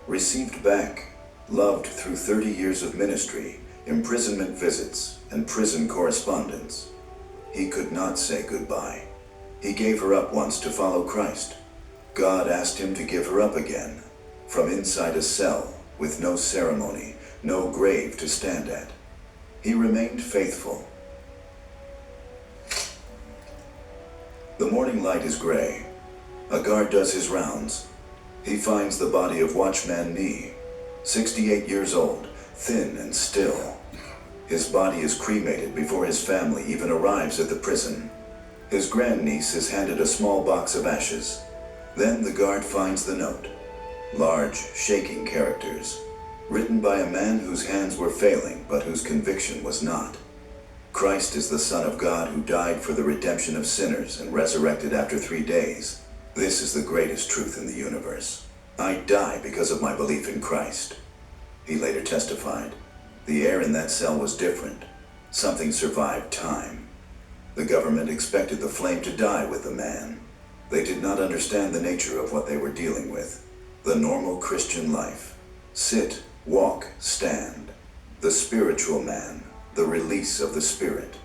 received back, loved through 30 years of ministry, imprisonment visits, and prison correspondence. He could not say goodbye. He gave her up once to follow Christ. God asked him to give her up again, from inside a cell, with no ceremony, no grave to stand at. He remained faithful. The morning light is gray. A guard does his rounds. He finds the body of Watchman Nee, 68 years old, thin and still. His body is cremated before his family even arrives at the prison. His grandniece is handed a small box of ashes. Then the guard finds the note. Large, shaking characters, written by a man whose hands were failing but whose conviction was not. Christ is the Son of God who died for the redemption of sinners and resurrected after 3 days. This is the greatest truth in the universe. I die because of my belief in Christ. He later testified, the air in that cell was different. Something survived time. The government expected the flame to die with the man. They did not understand the nature of what they were dealing with. The normal Christian life. Sit, walk, stand. The spiritual man. The release of the Spirit.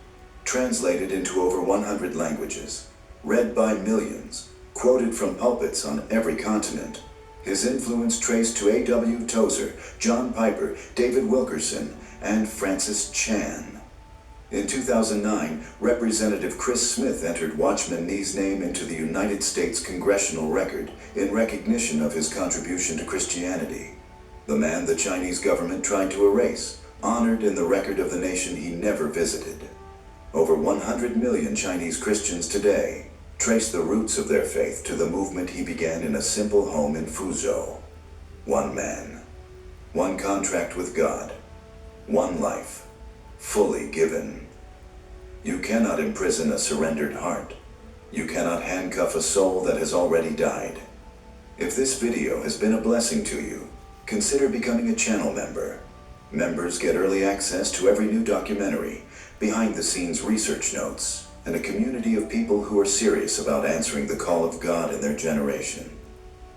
Translated into over 100 languages. Read by millions. Quoted from pulpits on every continent. His influence traced to A.W. Tozer, John Piper, David Wilkerson, and Francis Chan. In 2009, Representative Chris Smith entered Watchman Nee's name into the United States Congressional Record in recognition of his contribution to Christianity. The man the Chinese government tried to erase, honored in the record of the nation he never visited. Over 100 million Chinese Christians today trace the roots of their faith to the movement he began in a simple home in Fuzhou. One man, one contract with God, one life, fully given. You cannot imprison a surrendered heart. You cannot handcuff a soul that has already died. If this video has been a blessing to you, consider becoming a channel member. Members get early access to every new documentary, behind-the-scenes research notes, and a community of people who are serious about answering the call of God in their generation.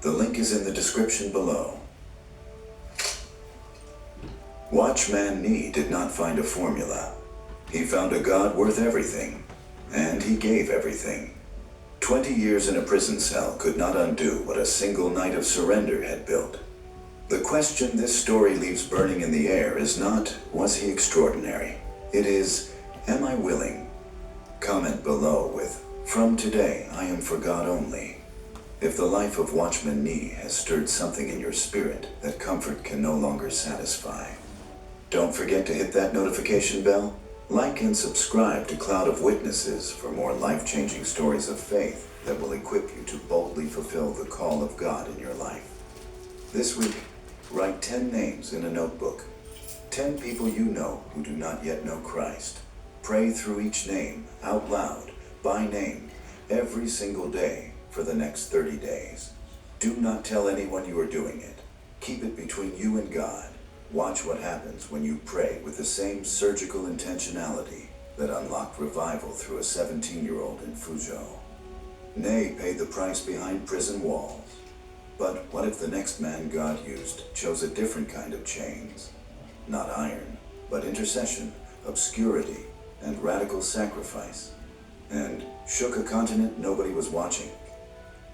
The link is in the description below. Watchman Nee did not find a formula. He found a God worth everything, and he gave everything. 20 years in a prison cell could not undo what a single night of surrender had built. The question this story leaves burning in the air is not, was he extraordinary? It is, am I willing? Comment below with, from today I am for God only. If the life of Watchman Nee has stirred something in your spirit that comfort can no longer satisfy. Don't forget to hit that notification bell, like and subscribe to Cloud of Witnesses for more life-changing stories of faith that will equip you to boldly fulfill the call of God in your life. This week, write 10 names in a notebook. 10 people you know who do not yet know Christ. Pray through each name, out loud, by name, every single day for the next 30 days. Do not tell anyone you are doing it. Keep it between you and God. Watch what happens when you pray with the same surgical intentionality that unlocked revival through a 17-year-old in Fuzhou. Ney paid the price behind prison walls. But what if the next man God used chose a different kind of chains? Not iron, but intercession, obscurity, and radical sacrifice. And shook a continent nobody was watching.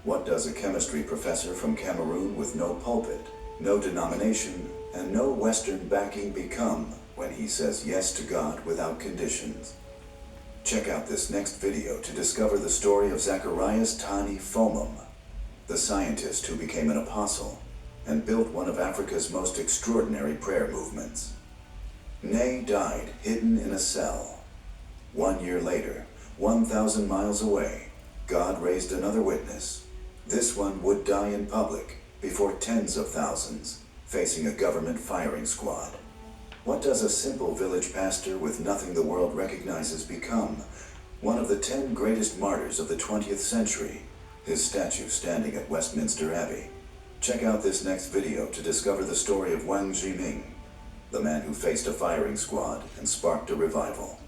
What does a chemistry professor from Cameroon with no pulpit, no denomination, and no Western backing become when he says yes to God without conditions? Check out this next video to discover the story of Zacharias Tani Fomum, the scientist who became an apostle and built one of Africa's most extraordinary prayer movements. Ney died hidden in a cell. 1 year later, 1,000 miles away, God raised another witness. This one would die in public before tens of thousands, facing a government firing squad. What does a simple village pastor with nothing the world recognizes become? One of the 10 greatest martyrs of the 20th century, his statue standing at Westminster Abbey. Check out this next video to discover the story of Wang Zhiming, the man who faced a firing squad and sparked a revival.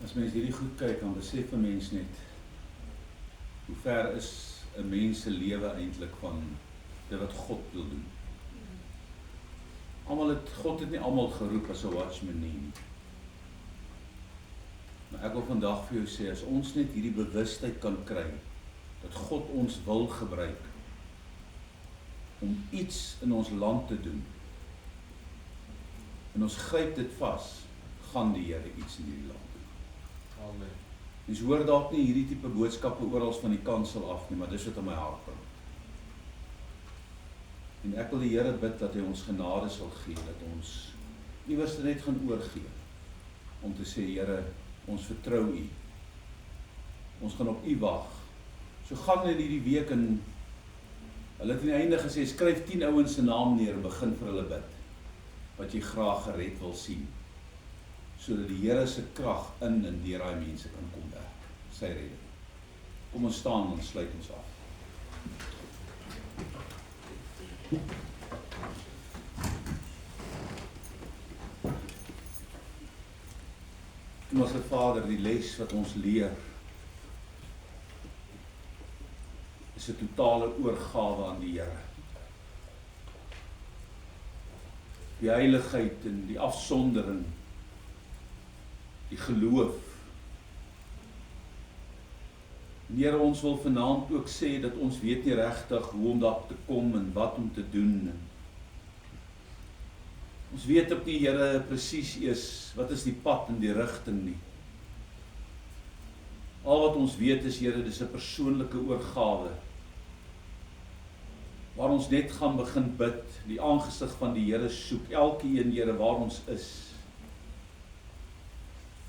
As mens hierdie goed kyk, dan besef 'n mens net hoe ver is 'n mens se lewe eintlik van dit wat God wil doen. God het nie almal geroep as 'n watchman nie. Maar ek wil vandag vir jou sê, as ons net hierdie bewustheid kan kry, dat God ons wil gebruik om iets in ons land te doen, en ons gryp dit vas, gaan die Here iets in hierdie land doen. Amen. Mens hoor dalk nie hierdie tipe boodskappe oral van die kansel af nie, maar dis wat in my hart bring. En ek wil die Here bid dat hy ons genade sal gee, dat ons iewers net gaan oorgee, om te sê, Here, ons vertrou U. Ons gaan op U wag. So gaan in hierdie week en hulle het aan die einde gesê, skryf 10 ouens se naam neer en begin vir hulle bid, wat jy graag gered wil sien, sodat die Here se krag in en deur daai mense kan kom werk, sy redding. Kom ons staan en sluit ons af. Hemelse Vader, die les wat ons leer, is 'n totale oorgawe aan die Here. Die heiligheid en die afsondering, die geloof. En Here, ons wil vanaand ook sê dat ons weet nie regtig hoe om daar te kom en wat om te doen. Ons weet ook nie, Here, presies eers wat is die pad en die rigting nie. Al wat ons weet is, Here, dis 'n persoonlike oorgawe, waar ons net gaan begin bid, die aangesig van die Here soek, elkeen, Here, waar ons is.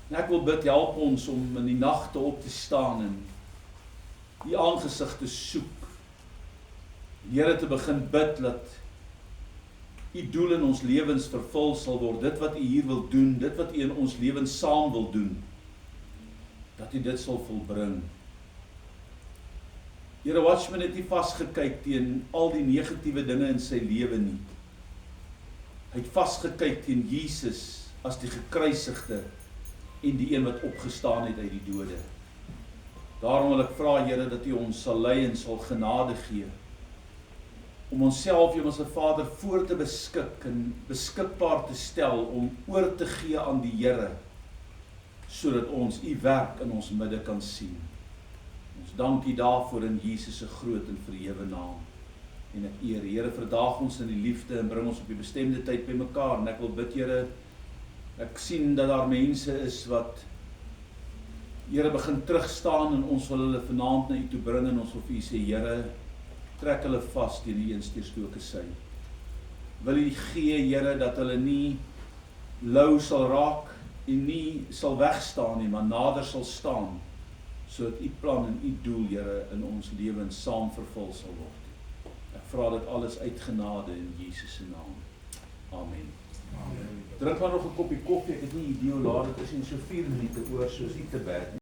En ek wil bid, help ons om in die nagte op te staan en die aangesig te soek. Here, te begin bid, dat U doel in ons lewens vervul sal word, dit wat U hier wil doen, dit wat U in ons lewens saam wil doen, dat U dit sal volbring. Here, Watchman het nie vasgekyk teen al die negatiewe dinge in sy lewe nie. Hy het vasgekyk teen Jesus as die gekruisigde en die een wat opgestaan het uit die dode. Daarom wil ek vra, Here, dat U ons sal lei en sal genade gee, om onsself, Hemelse Vader, voor te beskik en beskikbaar te stel, om oor te gee aan die Here, sodat ons U werk in ons midde kan sien. Ons dank U daarvoor in Jesus se groot en verhewe naam. En ek eer, Here, verdaag ons in die liefde en bring ons op die bestemde tyd by mekaar. En ek wil bid, Here, ek sien dat daar mense is wat, Here, begin terugstaan en ons wil hulle vanaand na U toe bring en ons wil vir U sê, Here, trek hulle vas teen die eensteurstoke sy. Wil U gee, Here, dat hulle nie lou sal raak en nie sal wegstaan nie, maar nader sal staan, sodat U plan en U doel, Here, in ons lewens saam vervul sal word. Ek vra dit alles uit genade in Jesus se naam. Amen. Amen. Drink maar nog 'n koppie koffie, ek het nie idee hoe laat dit is, en so 4 minute oor, soos iets te bad.